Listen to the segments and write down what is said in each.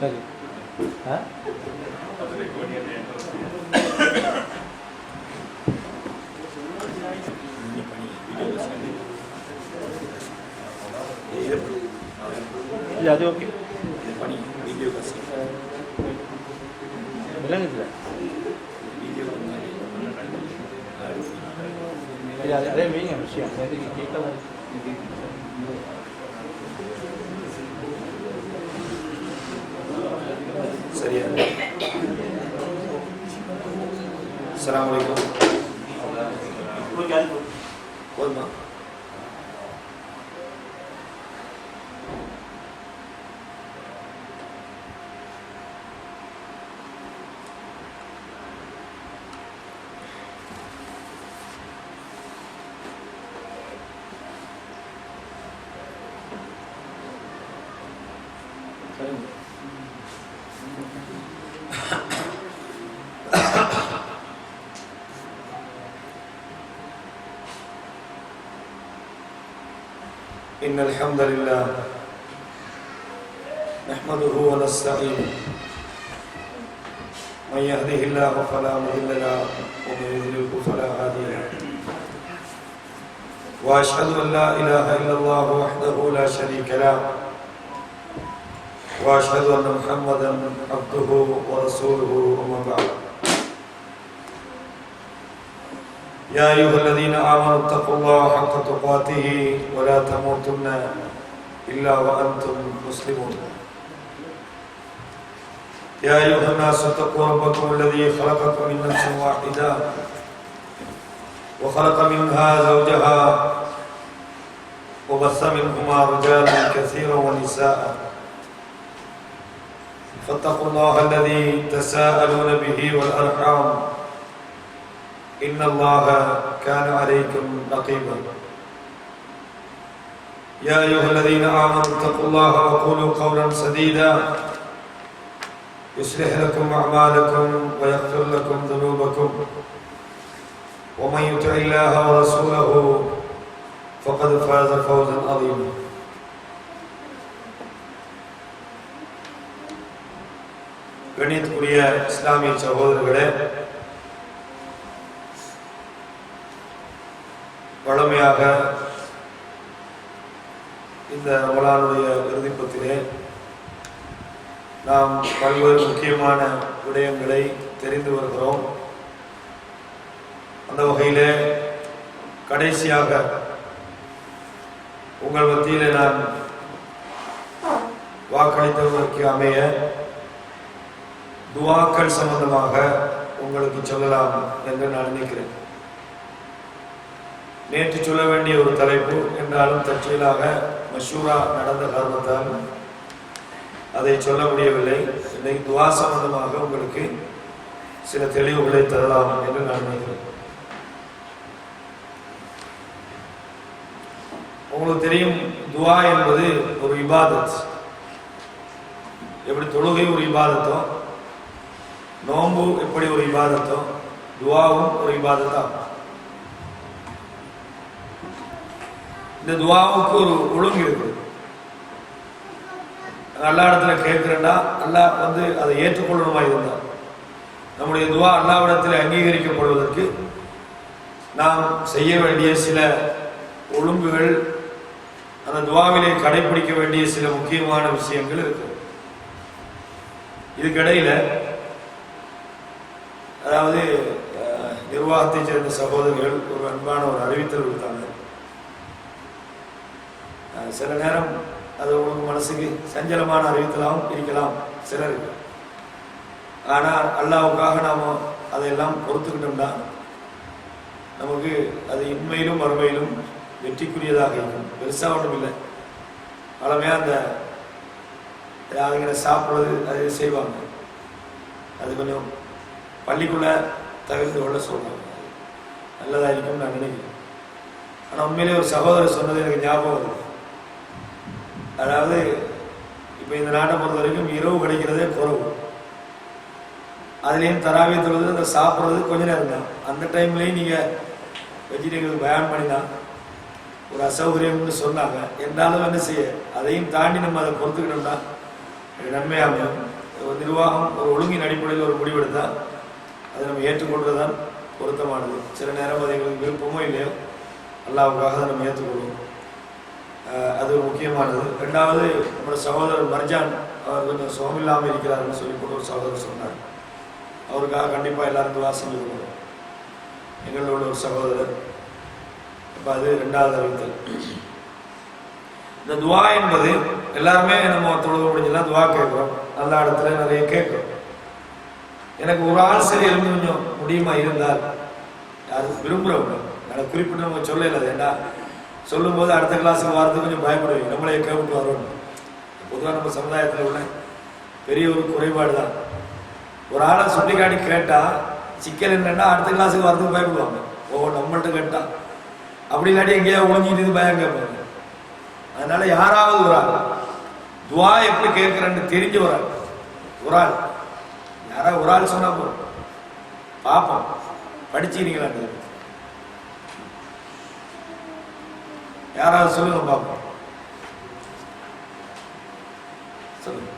சரி. இல்லை அது ஓகே விளங்குதுல. இல்லை அதே மெயின் விஷயம் கேட்கல. சரியா? அஸ்ஸலாமு அலைக்கும். போதுமா? إن الحمد لله نحمده ونستعينه من يهده الله فلا مضل له ومن يضلل فلا هادي له وأشهد أن لا إله إلا الله وحده لا شريك له وأشهد أن محمدا عبده ورسوله أما بعد يا أيها الذين آمنوا اتقوا الله حق تقاته ولا تموتن إلا وأنتم مسلمون يا أيها الناس اتقوا ربكم الذي خلقكم من نفس واحدة وخلق منها زوجها وبث منهما رجالا كثيرا ونساء فاتقوا الله الذي تساءلون به والأرحام إن الله كان عليكم رقيبا يا أيها الذين آمنوا اتقوا الله وقولوا قولا سديدا يصلح لكم أعمالكم ويغفر لكم ذنوبكم ومن يطع الله ورسوله فقد فاز فوزا عظيما கணியத்துக்குரிய இஸ்லாமிய சகோதரர்களே, வழமையாக இந்த ரமலானுடைய இறுதிப்பத்திலே நாம் பல்வேறு முக்கியமான விடயங்களை தெரிந்து வருகிறோம். அந்த வகையிலே கடைசியாக உங்கள் மத்தியிலே நான் வாக்களித்ததற்கு அமைய துவாக்கள் சம்பந்தமாக உங்களுக்கு சொல்லலாம் என்று நான் நினைக்கிறேன். நேற்று சொல்ல வேண்டிய ஒரு தலைப்பு என்றாலும் தற்செயலாக மஷூரா நடந்த காரணத்தால் அதை சொல்ல முடியவில்லை. இன்னைக்கு துவா சம்பந்தமாக உங்களுக்கு சில தெளிவுகளை தரலாம் என்று நான் நினைக்கிறேன். உங்களுக்கு தெரியும், துவா என்பது ஒரு இபாதத். எப்படி தொழுகை ஒரு இபாதத்தோ, நோன்பு எப்படி ஒரு இபாதத்தோ, துவாவும் ஒரு இபாதத்தாகும். இந்த துவாவுக்கு ஒரு ஒழுங்கு இருக்குது. அல்லா இடத்துல கேட்கிறேன்னா அல்லாஹ் அதை ஏற்றுக்கொள்ளணுமா இருந்தால் நம்முடைய துவா அல்லாஹ்விடத்தில் அங்கீகரிக்கப்படுவதற்கு நாம் செய்ய வேண்டிய சில ஒழுங்குகள், அந்த துவாவிலே கடைபிடிக்க வேண்டிய சில முக்கியமான விஷயங்கள் இருக்கு. இதுக்கிடையில அதாவது நிர்வாகத்தை சேர்ந்த சகோதரர்கள் ஒரு அன்பான ஒரு அறிவித்தல் கொடுத்தாங்க. சில நேரம் அது உங்களுக்கு மனசுக்கு சஞ்சலமான அறிவித்தலாகவும் இருக்கலாம் சிலருக்கு. ஆனால் அல்லாஹ்வுக்காக நாம் அதையெல்லாம் பொறுத்துக்கிட்டோம்னா நமக்கு அது இன்மையிலும் மறுமையிலும் வெற்றிக்குரியதாக இருக்கும். பெருசாக ஒன்றும் இல்லை. பழமையாக அந்த அவங்க சாப்பிட்றது அது செய்வாங்க. அது கொஞ்சம் பள்ளிக்குள்ளே தவிர்த்து கொள்ள சொல்லுவாங்க. நல்லதாக இருக்கும்னு நான் நினைக்கிறேன். ஆனால் உண்மையிலே ஒரு சகோதரர் சொன்னது எனக்கு ஞாபகம் வருது. அதாவது இப்போ இந்த நாட்டை பொறுத்த வரைக்கும் இரவு கிடைக்கிறதே குறவு. அதுலேயும் தராவிய தொழுது அந்த சாப்பிட்றது கொஞ்ச நேரம் தான். அந்த டைம்லேயும் நீங்கள் வெஜிடேரியன் பயன் பண்ணினா ஒரு அசௌகரியம்னு சொன்னாங்க. என்றாலும் என்ன செய்ய, அதையும் தாண்டி நம்ம அதை பொறுத்துக்கிட்டோம்னா நன்மையாக நிர்வாகம் ஒரு ஒழுங்கின் அடிப்படையில் ஒரு முடிவெடுத்தால் அதை நம்ம ஏற்றுக்கொள்வதுதான் பொருத்தமானது. சில நேரம் அது எங்களுக்கு விருப்பமோ இல்லையோ அல்லாவுக்காக அதை நம்ம ஏற்றுக்கொள்வோம். அது முக்கியமானது. ரெண்டாவது, நம்மளோட சகோதரர் மர்ஜான் அவர் கொஞ்சம் சுகமில்லாமல் இருக்கிறாருன்னு சொல்லி கூட ஒரு சகோதரர் சொன்னார். அவருக்காக கண்டிப்பாக எல்லாரும் துவா செஞ்சுக்கணும். எங்களோட உள்ள ஒரு சகோதரர். இப்போ அது ரெண்டாவது அறிவித்தல். இந்த துவா என்பது எல்லாருமே நம்ம தொழுக முடிஞ்செல்லாம் துவா கேட்குறோம். நல்ல இடத்துல நிறைய கேட்குறோம். எனக்கு ஒரு ஆள் சரி இருந்து கொஞ்சம் முடியுமா இருந்தால் யாரும் விரும்புகிறவங்க எனக்கு குறிப்பிட்டு நம்ம சொல்லலை. ஏன்னா சொல்லும்போது அடுத்த கிளாஸுக்கு வரதுக்கு கொஞ்சம் பயப்படுவீங்க. நம்மளே கேட்டு வரோம். பொதுவாக நம்ம சமுதாயத்தில் உள்ள பெரிய ஒரு குறைபாடு தான். ஒரு ஆளை சுட்டி காட்டி கேட்டால் சிக்கல் என்னென்னா அடுத்த கிளாஸுக்கு வரதுக்கு பயப்படுவாங்க. நம்மள்ட்ட கேட்டால் அப்படி இல்லாட்டி எங்கேயா ஒழிஞ்சிட்டு பயம் கேட்பாங்க. அதனால யாராவது ஒரு ஆள் துவா எப்படி கேட்கிறேன்னு தெரிஞ்ச ஒரு ஆள் யாராவது ஒரு ஆள் சொன்னா போதும். பாப்போம் படிச்சுக்கிறீங்களா? யாராவது சொல்லுங்க பாப்போம். சொல்லுங்க.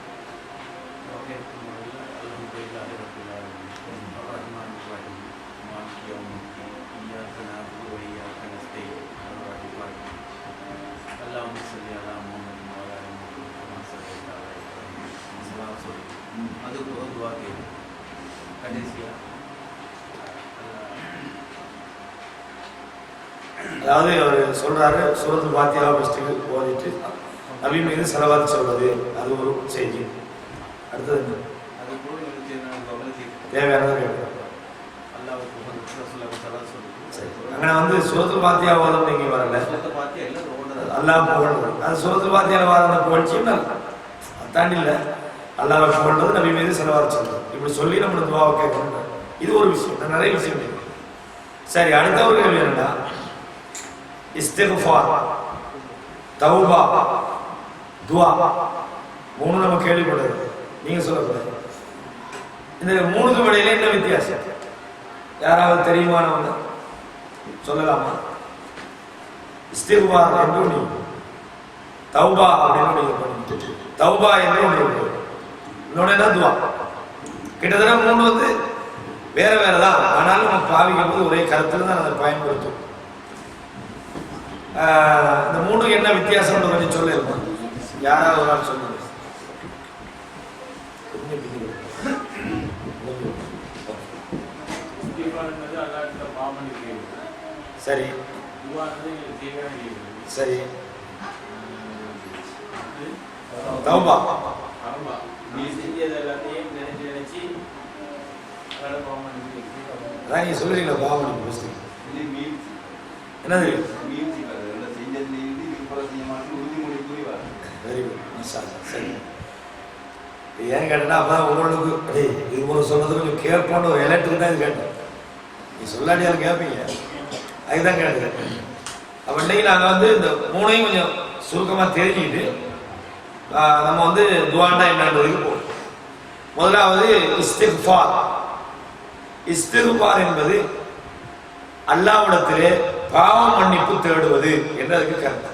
அதாவது அவர் சொல்றாரு, சூரத்துல் ஃபாத்திஹா ஃபர்ஸ்ட்டு ஓதிட்டு நபி மீது ஸலவாத் சொல்வது, அது ஒரு செய்தி. அடுத்தது தேவையானதை கேட்கணும். அங்கே வந்து சூரத்துல் ஃபாத்திஹா ஓதம் நீங்க வரல, அல்லாஹ் புகழ்றது. அது சூரத்துல் ஃபாத்திஹா வாதன புகழ்ச்சியும் தாண்டி இல்லை. அல்லாஹ் புகழ்றது, நபி மீது ஸலவாத் சொல்றது. இப்படி சொல்லி நம்ம துவாவை கேட்கணும். இது ஒரு விஷயம். நிறைய விஷயம் இருக்கு. சரி, அடுத்த ஒரு கேள்வி என்னன்னா, இஸ்திக்ஃபார், தௌபா, துஆ, மூணு நம்ம கேள்விப்படுறது. நீங்க சொல்லக்கூடாது. இந்த மூணுக்கும் இடையில என்ன வித்தியாசம் யாராவது தெரியுமானவங்க சொல்லலாமா? இஸ்திக்ஃபார் என்று ஒன்று, தௌபா அப்படின்னு நீங்க பண்ணிட்டு, தௌபா என்று ஒன்று, இன்னொன்னு என்ன துஆ. கிட்டத்தட்ட மூணு வந்து வேற வேறதான். ஆனாலும் நம்ம பாவிக்கும் போது ஒரே கருத்துல தான் அதை பயன்படுத்தும். இந்த மூணுக்கு என்ன வித்தியாசம் கொஞ்சம் சொல்லிருக்கோம். யாராவது ஒரு நாள் சொல்லுங்க. சரி சரி. தௌபா அதான் நீங்க சொல்லுறீங்களா பாவம் என்னது? Very good. சரி, ஏன்னு கேட்டா அப்பதான் உங்களுக்கு இது போல சொன்னது கொஞ்சம் கேட்போன்னு ஒரு எலக்ட்ரிக் தான் இது கேட்டேன். நீ சொல்லாட்டியாலும் கேட்பீங்க, அதுதான் கேட்டேன். அப்போ இன்னைக்கு நாங்கள் வந்து இந்த மூணையும் கொஞ்சம் சுருக்கமாக தெரிஞ்சுக்கிட்டு நம்ம வந்து துஆன்னா என்னன்றதுக்கு போவோம். முதலாவது இஸ்திக்ஃபார். இஸ்திக்ஃபார் என்பது அல்லாஹ்விடத்திலே பாவ மன்னிப்பு தேடுவது என்றதுக்கு கருத்து.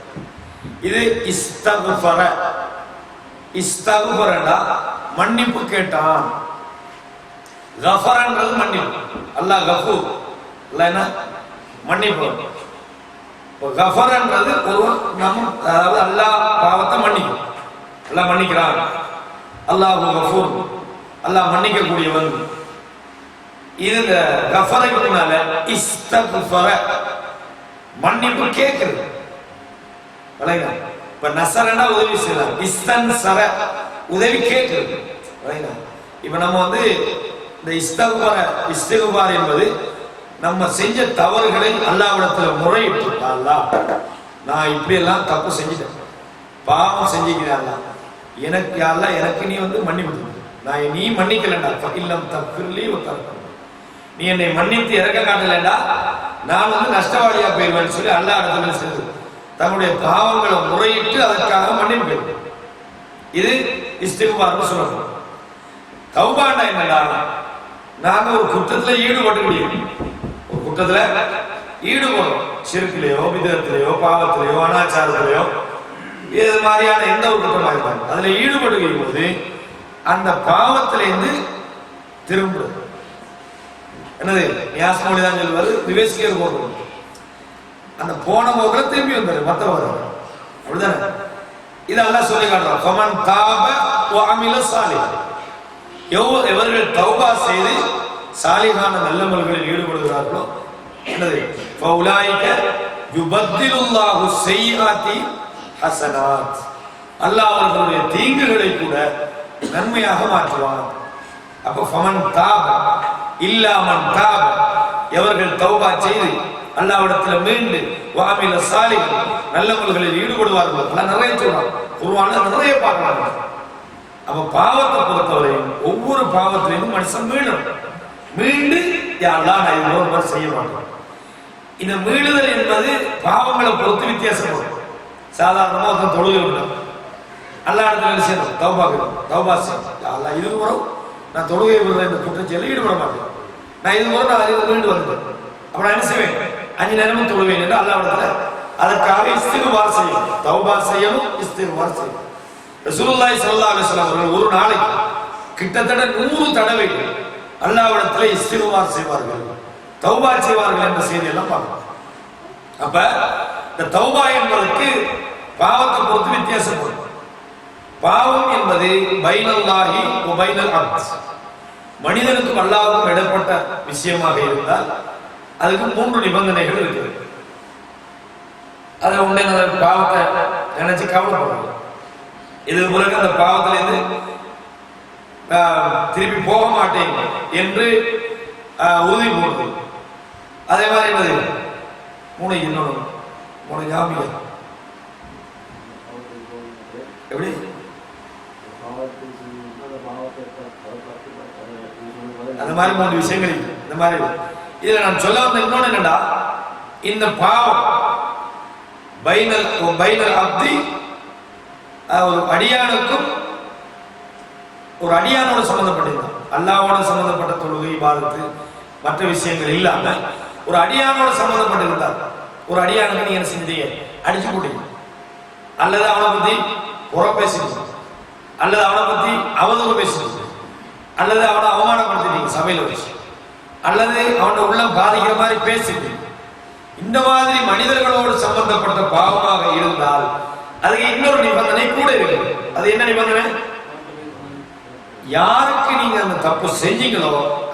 இது இஸ்தக்ஃபர. இஸ்தக்ஃபரனா மன்னிப்பு கேட்டான். கஃபரன்றது மன்னிப்பு. அல்லாஹ் கஃபூர், இல்லைன்னா மன்னிப்பு. இப்போ கஃபரன்றது ஒருவன் நம்ம, அதாவது அல்லாஹ் பாவத்தை மன்னிக்கும். அல்லாஹ் மன்னிக்கிறான். அல்லாஹ் கஃபூர், அல்லாஹ் மன்னிக்கக்கூடியவன். இதுல கஃபருக்கு முன்னால இஸ்தக்ஃபர மன்னிப்பு கேட்குது. இப்ப நசரனா உதவி செய்யலாம், இஸ்தன்சர உதவி கேட்குது. இப்ப நம்ம வந்து இந்த இஸ்திக்ஃபார் என்பது நம்ம செஞ்ச தவறுகளை அல்லாஹ்விடத்துல முறையிட்டு, அல்லாஹ் நான் இப்படி எல்லாம் தப்பு செஞ்சுட்டேன், பாவம் செஞ்சுக்கிறேன், எனக்கு அல்லாஹ் எனக்கு நீ வந்து மன்னிப்பு, நான் நீ மன்னிக்கலண்டா, இல்லம் தப்பிர்லி ஒத்தரப்பு, நீ என்னை மன்னித்து இறக்க காட்டலண்டா நான் வந்து நஷ்டவாளியா போயிருவேன்னு சொல்லி அல்லாஹ் இடத்துல சென்று தன்னுடைய பாவங்களை முறையிட்டு அதற்காக மன்னிப்பு. இது இஸ்திக்ஃபார்னு சொல்லணும். தௌபான்னா என்னடா, நாங்க ஒரு குற்றத்துல ஈடுபடக்கூடிய, ஒரு குற்றத்துல ஈடுபடும், ஷிர்க்லயோ விதத்திலேயோ பாவத்திலேயோ அனாச்சாரத்திலேயோ இது மாதிரியான எந்த ஒரு குற்றமாக இருந்தாலும் அதுல ஈடுபடுகிற போது அந்த பாவத்திலிருந்து திரும்புறது. என்னது நியாசமொழி தான் சொல்வாரு, விவேசிக்க போகிறது. அந்த போன போக்கில் திரும்பி வந்தாரு மற்றவர், அப்படிதானே? இது அல்லாஹ் சொல்லி காட்டுறான். ஃபமன் தாப வ அமில சாலிஹ், எவர்கள் தௌபா செய்து சாலிஹான நல்லமல்களில் ஈடுபடுகிறார்களோ, என்னது ஃபௌலாயிக யுபத்திலுல்லாஹு ஸய்யிஆத்தி ஹஸனாத், அல்லாஹ் அவர்களுடைய தீங்குகளை கூட நன்மையாக மாற்றுவான். அப்ப ஃபமன் தாப இல்லா மன் தாப, எவர்கள் தௌபா செய்து அல்லாஹ்விடத்தில் மீண்டு வ அமில சாலிஹ் நல்லமல்களில் ஈடுபடுவார்கள். அல்லாஹ் நிறைய சொல்றான், குர்ஆன்ல நிறைய பார்க்கறாங்க. அப்ப பாவத்தை பொறுத்தவரையும் ஒவ்வொரு பாவத்திலையும் மனுஷன் மீண்டு யா அல்லாஹ் நான் இன்னொரு முறை செய்ய மாட்டேன். இந்த மீளுதல் என்பது பாவங்களை பொறுத்து வித்தியாசப்படும். சாதாரணமாக ஒருத்தன் தொழுகை விட்டான், அல்லாஹ் இடத்துல செய்யணும் தௌபா செய்யணும். அல்லாஹ் இது வரும் நான் தொழுகை விடுற இந்த குற்றச்செயலில் ஈடுபட மாட்டேன், நான் இது வரும் நான் அதில் மீண்டு வந்துட்டேன், அப்ப நான் என்ன செய்வேன், 5 நேரமும் தொழுவேன் என்று அல்லாஹ் இடத்துல அதற்காக இஸ்திக்பார் செய்யணும், தௌபா செய்யணும், இஸ்திக்பார் செய்யணும். ரசூலுல்லாஹி ஸல்லல்லாஹு அலைஹி வஸல்லம் அவர்கள் ஒரு நாளைக்கு கிட்டத்தட்ட 100 தடவைகள் அல்லாஹ்விடத்தில் இஸ்திக்பார் செய்வார்கள், தௌபா செய்வார்கள் என்ற செய்தியெல்லாம் பார்க்கணும். அப்ப இந்த தௌபா என்பதற்கு பாவத்தை பொறுத்து வித்தியாசப்படும். பாவம் என்பது பைனல்லாஹி வ பைனல் அப்த், மனிதனுக்கும் அல்லாஹ்வுக்கும் இடைப்பட்ட விஷயமாக இருந்தால் அதுக்கு 3 நிபந்தனைகள் இருக்குது. அதை உடனே பாவத்தை நினைச்சு கவலைப்படுறது, இது பிறகு அந்த பாவத்திலிருந்து திருப்பி போக மாட்டேன் என்று உறுதி போடுது. அதே மாதிரி என்னது 3 ஞாபகம் எப்படி அந்த மாதிரி 3 விஷயங்கள் இந்த மாதிரி. இதுல நான் சொல்ல வந்த இன்னொன்னு என்னடா, இந்த பாவம் பைனல் அப்தி, ஒரு அடியானுக்கும் ஒரு அடியானோட சம்பந்தப்பட்டிருந்தான், அல்லாஹ்வோட சம்பந்தப்பட்ட தொழுகை இபாதத்து மற்ற விஷயங்கள் இல்லாம ஒரு அடியானோட சம்பந்தப்பட்டிருந்தார். ஒரு அடியானுக்கு நீங்க என்ன செஞ்சீங்க, அடிச்சு போட்டீங்க, அல்லது அவனை பத்தி புற பேசிட்டீங்க, அல்லது அவனை பத்தி அவதூறு பேசிட்டீங்க, அல்லது அவனை அவமானப்படுத்திட்டீங்க சபையில வச்சு, அல்லது அவனை உள்ள பாதிக்கிற மாதிரி பேசிட்டீங்க. இந்த மாதிரி மனிதர்களோடு சம்பந்தப்பட்ட பாவமாக இருந்தால் அதுக்கு இன்னொரு நிபந்தனை கூட இருக்கு. அது என்ன நிபந்தனை, யாருக்கு நீங்க அந்த தப்பு செஞ்சீங்களோ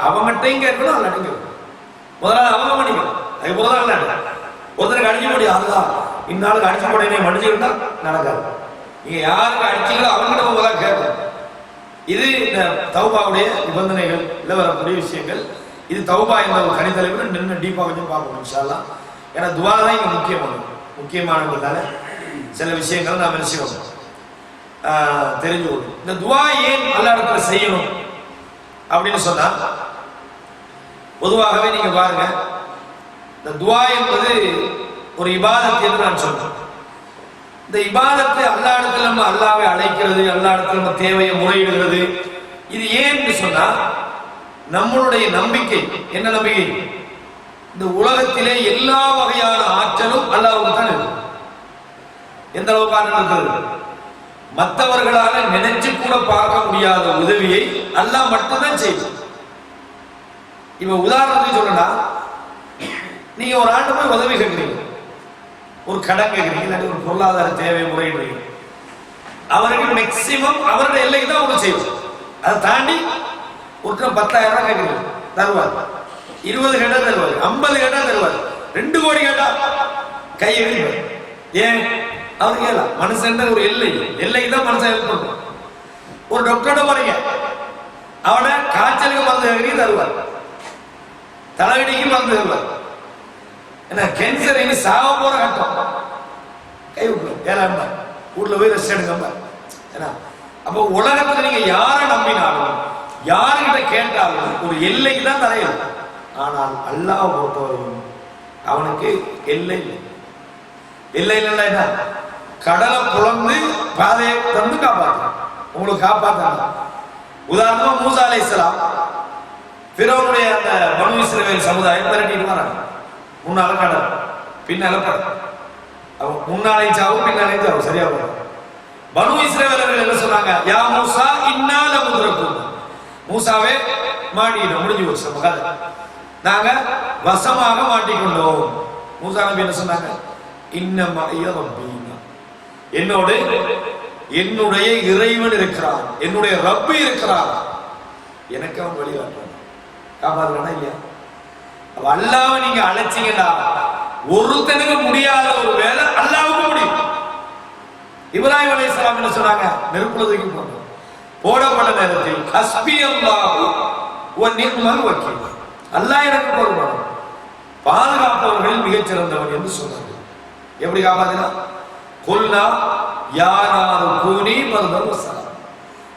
அவங்ககிட்டையும் கேட்கணும், அல்லாட்டிங்க முதல்ல அவங்க பண்ணிக்கணும். அது முதல்ல ஒருத்தருக்கு அடிச்சு போடி அதுதான் இந்நாளுக்கு அடிச்சு போட மன்னிச்சுக்கிட்டா நடக்காது. நீங்க யாருக்கு அடிச்சீங்களோ அவங்ககிட்ட முதல்ல கேட்கணும். இது இந்த தௌபாவுடைய நிபந்தனைகள் இல்லை வரக்கூடிய விஷயங்கள். இது தௌபா என்ற ஒரு தனித்தலைவர் நின்று டீப்பா கொஞ்சம் பார்க்கணும் இன்ஷா அல்லாஹ். ஏன்னா துவா தான் இங்க முக்கியமானதுனால சில விஷயங்கள் நாம் நினைச்சுக்கணும், தெரிஞ்சு கொள்ளும். இந்த துவா ஏன் அல்லாஹ் இடத்துல செய்யணும் அப்படின்னு சொன்னா, பொதுவாகவே நீங்க பாருங்க, இந்த துவா என்பது ஒரு இபாதத் என்று நான் சொல்றேன். இந்த இபாதத்தை அல்லாஹ் இடத்துல நம்ம அல்லாஹ்வை அழைக்கிறது, அல்லாஹ் இடத்துல நம்ம தேவையை முறையிடுகிறது. இது ஏன்னு சொன்னா நம்மளுடைய நம்பிக்கை என்ன நம்பிக்கை, இந்த உலகத்திலே எல்லா வகையான ஆற்றலும் அல்லாஹ்வுக்கு தான் இருக்கு. எந்த அளவுக்கு ஆற்றல் இருக்கிறது, மற்றவர்களால நினைச்சு கூட பார்க்க முடியாத உதவியை அல்லாஹ் மட்டும்தான் செய்யும். இப்ப உதாரணத்துக்கு சொல்லணும்னா, நீங்க ஒரு ஆண்டு போய் உதவி கேட்கிறீங்க, ஒரு கடன் கேட்கிறீங்க, இல்லாட்டி ஒரு பொருளாதார தேவை முறையிடுறீங்க, அவருக்கு மேக்சிமம் அவருடைய எல்லைக்கு தான் உங்களுக்கு செய்யும். அதை தாண்டி ஒரு 10,000 ரூபாய் கேட்கிறீங்க, தருவார். 20 கேட்டா தருவார், 50 கேட்டா தருவார், 2 கோடி கேட்டா கையை எழுதிவார். ஏன் அவர் கேட்கலாம், மனுஷன் ஒரு எல்லைக்கு தான் மனுஷன் ஹெல்ப் பண்ணும். ஒரு டாக்டர்கிட்ட போறீங்க, அவனை காய்ச்சலுக்கு மருந்து கேட்கறீங்க தருவார், தலைவலிக்கு மருந்து தருவார், என்ன கேன்சர் இனி சாவ போற கட்டம் கை விட்டுரும், ஏழாம் வீட்டுல போய் ரெஸ்ட் எடுங்க. ஏன்னா அப்போ உலகத்துல நீங்க யாரை நம்பினாலும் யாருகிட்ட கேட்டாலும் ஒரு எல்லைக்கு தான் தரையும். ஆனால் அல்லாஹ் பொறுத்தவரையும் அவனுக்கு எல்லை இல்லைன்னா என்ன, கடலை புலந்து பாதையை தந்து காப்பாற்ற உங்களுக்கு காப்பாற்ற. உதாரணமா மூசா அலைஹிஸ்ஸலாம் ஃபிரௌனுடைய அந்த பனு இஸ்ரவேல் சமுதாயம் திரட்டிட்டு வராங்க. முன்னால கடல், பின்னால கடல், முன்னாலையும் சாவும் பின்னாலையும் சாவும், சரியா போகும். பனு இஸ்ரவேலர்கள் என்ன சொன்னாங்க, யா மூசா இன்னா லமுத்ரகூன், மூசாவே மாட்டிக்கிட்டோம், முடிஞ்சு போச்சு நம்ம கதை, நாங்க வசமாக மாட்டிக்கொண்டோம். மூசா நபி என்ன சொன்னாங்க? என்னோடு என்னுடைய இறைவன் இருக்கிறார், என்னுடைய ரப்பி இருக்கிறார், எனக்கு அவன் வழிகாட்டுறான், காப்பாத்துறானா இல்லையா? அப்ப அல்லாஹ்வை நீங்க அழைச்சீங்கன்னா ஒருத்தனுக்கு முடியாத ஒரு வேலை அல்லாஹ்வுக்கு முடியும். இப்ராஹிம் அலைஹிஸ்ஸலாம் என்ன சொன்னாங்க? நெருப்புல தூக்கி போடப்பட்ட நேரத்தில் ஹஸ்பி அல்லாஹு வ நிஅமல் வக்கீல், அல்லாஹ் எனக்கு போதுமானவன், பாதுகாப்பவர்களில் மிகச்சிறந்தவன் என்று சொன்னாங்க. எப்படி காப்பாத்தினா? குல்னா யா நாரு கூனி பர்தன் வ ஸலாம்,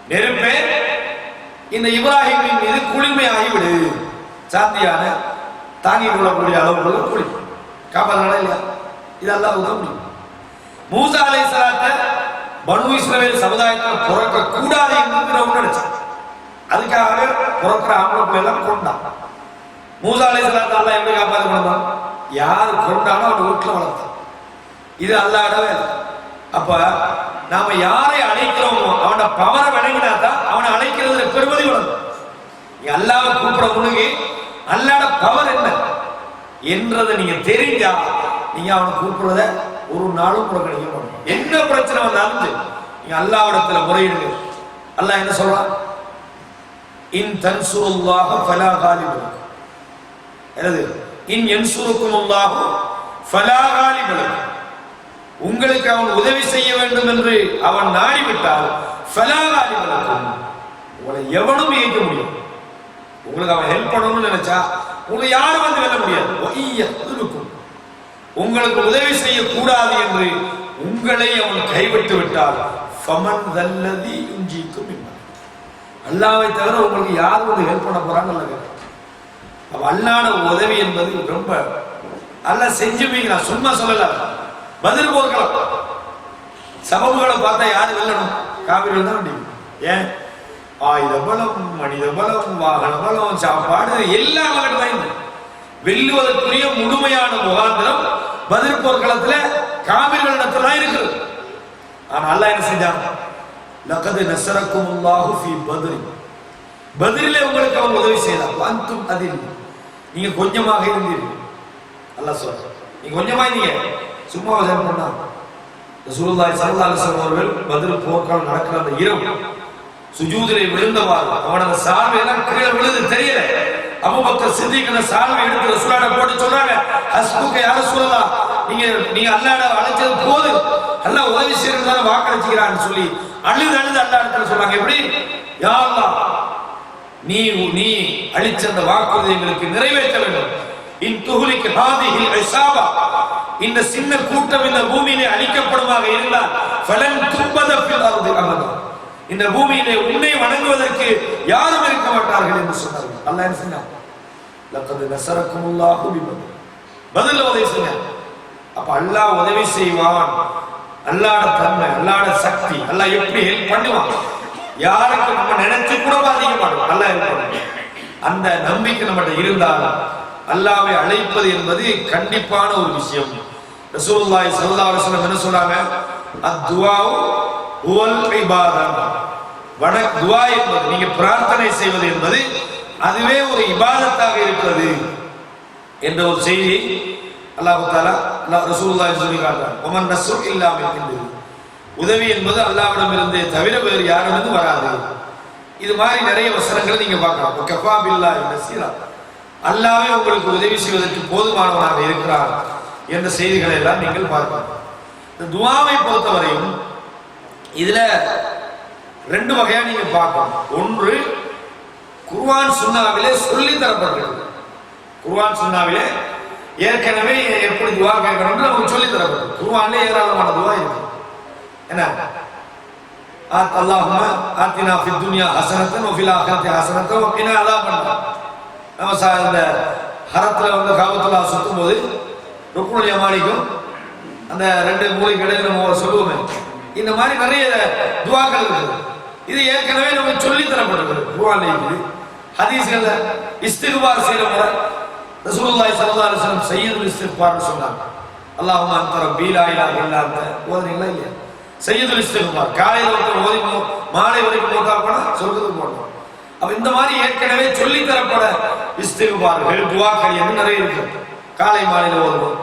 நெருப்பே இந்த இப்ராஹிமின் மீது குளிர்மையாகி விடு, சாந்தியான தாங்கி கொள்ளக்கூடிய அளவுக்குள்ள குளி, காப்பாத்தினா இல்லையா? இது அல்லாஹ் உதவ முடியும். மூசா அலைஹிஸ்ஸலாத்தை பனு இஸ்ரவேல் சமுதாயத்தில் பிறக்க கூடாது என்று நினைச்சான், அதுக்காக பிறக்கிற ஆம்பளை எல்லாம் கொண்டான். மூசா அலைஹிஸ்ஸலாத்தை அல்லாஹ் எப்படி காப்பாற்றணும்? யார் கொண்டானோ அவன் வீட்டில் வளர்த்தான். இது அல்லாஹ்வே. அப்ப நாம யாரை அழைக்கிறோமோ அவனோட பவரை விளங்கினாதான் அவனை அழைக்கிறதுல பெருமதி வளரும். நீ அல்லாஹ்வை கூப்பிட முழுகி அல்லாஹ்வோட பவர் என்ன என்றதை நீங்க தெரிஞ்சா நீங்க அவனை கூப்பிடுறத ஒரு நாளும் புறக்கணிக்க மாட்டோம். என்ன பிரச்சனை வந்தாலும் நீங்க அல்லாஹ்விடத்துல முறையிடுங்க. அல்லாஹ் என்ன சொல்றான்? இன் தன்சுருல்லாஹ ஃபலா காலிப லக்கும், என்னது? இன் யன்சுருக்குமுல்லாஹு ஃபலா காலிப லக்கும், உங்களுக்கு அவன் உதவி செய்ய வேண்டும் என்று அவன் நாடிவிட்டால் ஃபலா காலிப லக்கும், உங்களை எவனும் இயக்க முடியும். உங்களுக்கு அவன் ஹெல்ப் பண்ணணும்னு நினைச்சா உங்களை யாரும் வந்து வெல்ல முடியாது. வஇய்யதுக்கும், உங்களுக்கு உதவி செய்யக்கூடாது என்று உங்களை அவன் கைவிட்டு விட்டால் ஃபமன் தல்லதி யுஞ்சிக்கும், அல்லாஹ்வை தவிர உங்களுக்கு யாரும் வந்து ஹெல்ப் பண்ண போறாங்க? அப்ப அல்லாஹ்வோட உதவி என்பது ரொம்ப அல்லாஹ் செஞ்சுவீங்க. நான் சும்மா சொல்லல, பதில் போர்க்கலாம். சபபுகளை பார்த்தா யாரு வெல்லணும்? காவிரிகள் தான் முடியும். ஏன்? ஆயுத பலம், மனித பலம், வாகன பலம், சாப்பாடு எல்லாம் அவங்ககிட்ட தான். வெல்லுவதற்குரிய முழுமையான முகாந்திரம் பதில் போர்க்களத்துல காவிரிகளிடத்துல தான் இருக்குது. ஆனா அல்லாஹ் என்ன செஞ்சான்? லகத் நஸரக்குமுல்லாஹு ஃபீ பத்ர், பத்ரிலே உங்களுக்கு அவன் உதவி செய்தான். அன்தும் அதில், நீங்க கொஞ்சமாக இருந்தீர்கள். அல்லாஹ் சொல்றான், நீங்க கொஞ்சமா இருந்தீங்க, சும்மா வசனம் பண்ணா. ரசூலுல்லாஹி ஸல்லல்லாஹு அலைஹி வஸல்லம் அவர்கள் பத்ர் போர்க்களம் நடக்கிற அந்த இரவு சுஜூதிலே விழுந்தவாறு அவனோட சால்வை எல்லாம் கீழே விழுது தெரியல. அபூபக்கர் சித்திக் அந்த சால்வை எடுத்து ரசூலுல்லாஹ் போட்டு சொல்றாங்க, ஹஸ்புக யா ரசூலல்லாஹ், நீங்க அல்லாஹ்வை அழைச்சது போது, அல்லாஹ் உதவி செய்யறதுனால வாக்களிச்சுக்கிறான்னு சொல்லி அழுது அல்லாஹ் இடத்துல சொல்றாங்க. எப்படி? யா அல்லாஹ், நீ அளிச்ச அந்த வாக்குறுதி எங்களுக்கு நிறைவேற்ற வேண்டும். இன் துஹ்லிக் ஹாதிஹில் இஸாபா, இந்த சின்ன கூட்டம் இந்த பூமியிலே அழிக்கப்படுமாக இருந்தால் ஃபலன் துபத ஃபில் அர்தி அபதா, இந்த பூமியிலே உன்னை வணங்குவதற்கு யாரும் இருக்க மாட்டார்கள் என்று சொன்னார்கள். அல்லாஹ் என்ன சொன்னான்? லகத் நஸரக்குமுல்லாஹு பிபத்ர், பதில் உதவி செய்ய. அப்ப அல்லாஹ் உதவி செய்வான். அல்லாஹ்வோட தன்மை, அல்லாஹ்வோட சக்தி, அல்லாஹ் எப்படி ஹெல்ப் பண்ணுவான், யாருக்கு நம்ம நினைச்சு கூட பாதிக்க மாட்டோம். அல்லாஹ் ஹெல்ப் பண்ணுவான். அந்த நம்பிக்கை நம்மகிட்ட இருந்தால் அல்லாஹ்வை அழைப்பது என்பது கண்டிப்பான ஒரு விஷயம். ரசூலுல்லாஹி ஸல்லல்லாஹு அலைஹி வஸல்லம் என்ன சொல்றாங்க? அத்துஆஉ ஹுவல் இபாதா, துஆ என்பது, நீங்க பிரார்த்தனை செய்வது என்பது அதுவே ஒரு இபாதத்தாக இருக்கிறது என்ற ஒரு செய்தி அல்லாஹ் தஆலா ரசூலுல்லாஹி சொல்லி காட்டுறார். வமன் நஸ்ரு இல்லா மின்ஹு, உதவி என்பது அல்லாஹ்விடம் இருந்தே தவிர வேறு யாரிடமும் வராது. இது மாதிரி நிறைய வசனங்களை நீங்க பார்க்கலாம். கஃபா பில்லாஹி நஸீரா, அல்லாஹ்வே உங்களுக்கு உதவி செய்வதற்கு போதுமானவனாக இருக்கிறார் என்ற செய்திகளை எல்லாம் நீங்கள் பார்க்கலாம். இந்த துஆவை பொறுத்தவரையும் இதுல ரெண்டு வகையா நீங்க பார்க்கணும். ஒன்று, குர்ஆன் சுன்னாவிலே சொல்லி தரப்பட்டிருக்கு. குர்ஆன் சுன்னாவிலே ஏற்கனவே எப்படி துஆ கேட்கணும்னு நமக்கு சொல்லி தரப்பட்டிருக்கு. குர்ஆன்ல ஏராளமான துஆ இருக்கு. என்ன? அல்லாஹும்ம ஆத்தினா ஃபித் துன்யா ஹஸனத்தன் வ ஃபில் ஆখিরাতি ஹஸனத்தன் வ கினா அஸாபன்னார். நம்ம இந்த ஹரத்துல வந்து காபத்துல்லா சுத்தும் போது ருக்னுல் யமானிக்கும் அந்த ரெண்டு மூலைக்கு இடையில நம்ம சொல்லுவோமே, இந்த மாதிரி நிறைய துஆக்கள் இருக்குது. இது ஏற்கனவே நமக்கு சொல்லி தரப்பட்டிருக்கு. குர்ஆன்ல இருக்குது. ஹதீஸ்கள்ல இஸ்திக்பார் செய்யற முறை ரசூலுல்லாஹி ஸல்லல்லாஹு அலைஹி வஸல்லம் சய்யிதுல் இஸ்திக்பார்னு சொன்னாங்க. அல்லாஹும்ம அன்த ரப்பி லா இலாஹ இல்லா அன்த, ஓதுறீங்களா இல்லையா? சய்யிதுல் இஸ்திக்பார் காலையில வந்து ஓதி மாலை வரைக்கும் போட்டா கூட சொர்க்கத்துக்கு போகணும். அப்ப இந்த மாதிரி ஏற்கனவே சொல்லி தரப்பட இஸ்திக்பார்கள் துஆக்கள் என்று நிறைய இருக்கு. காலை மாலையில ஓதுவோம்.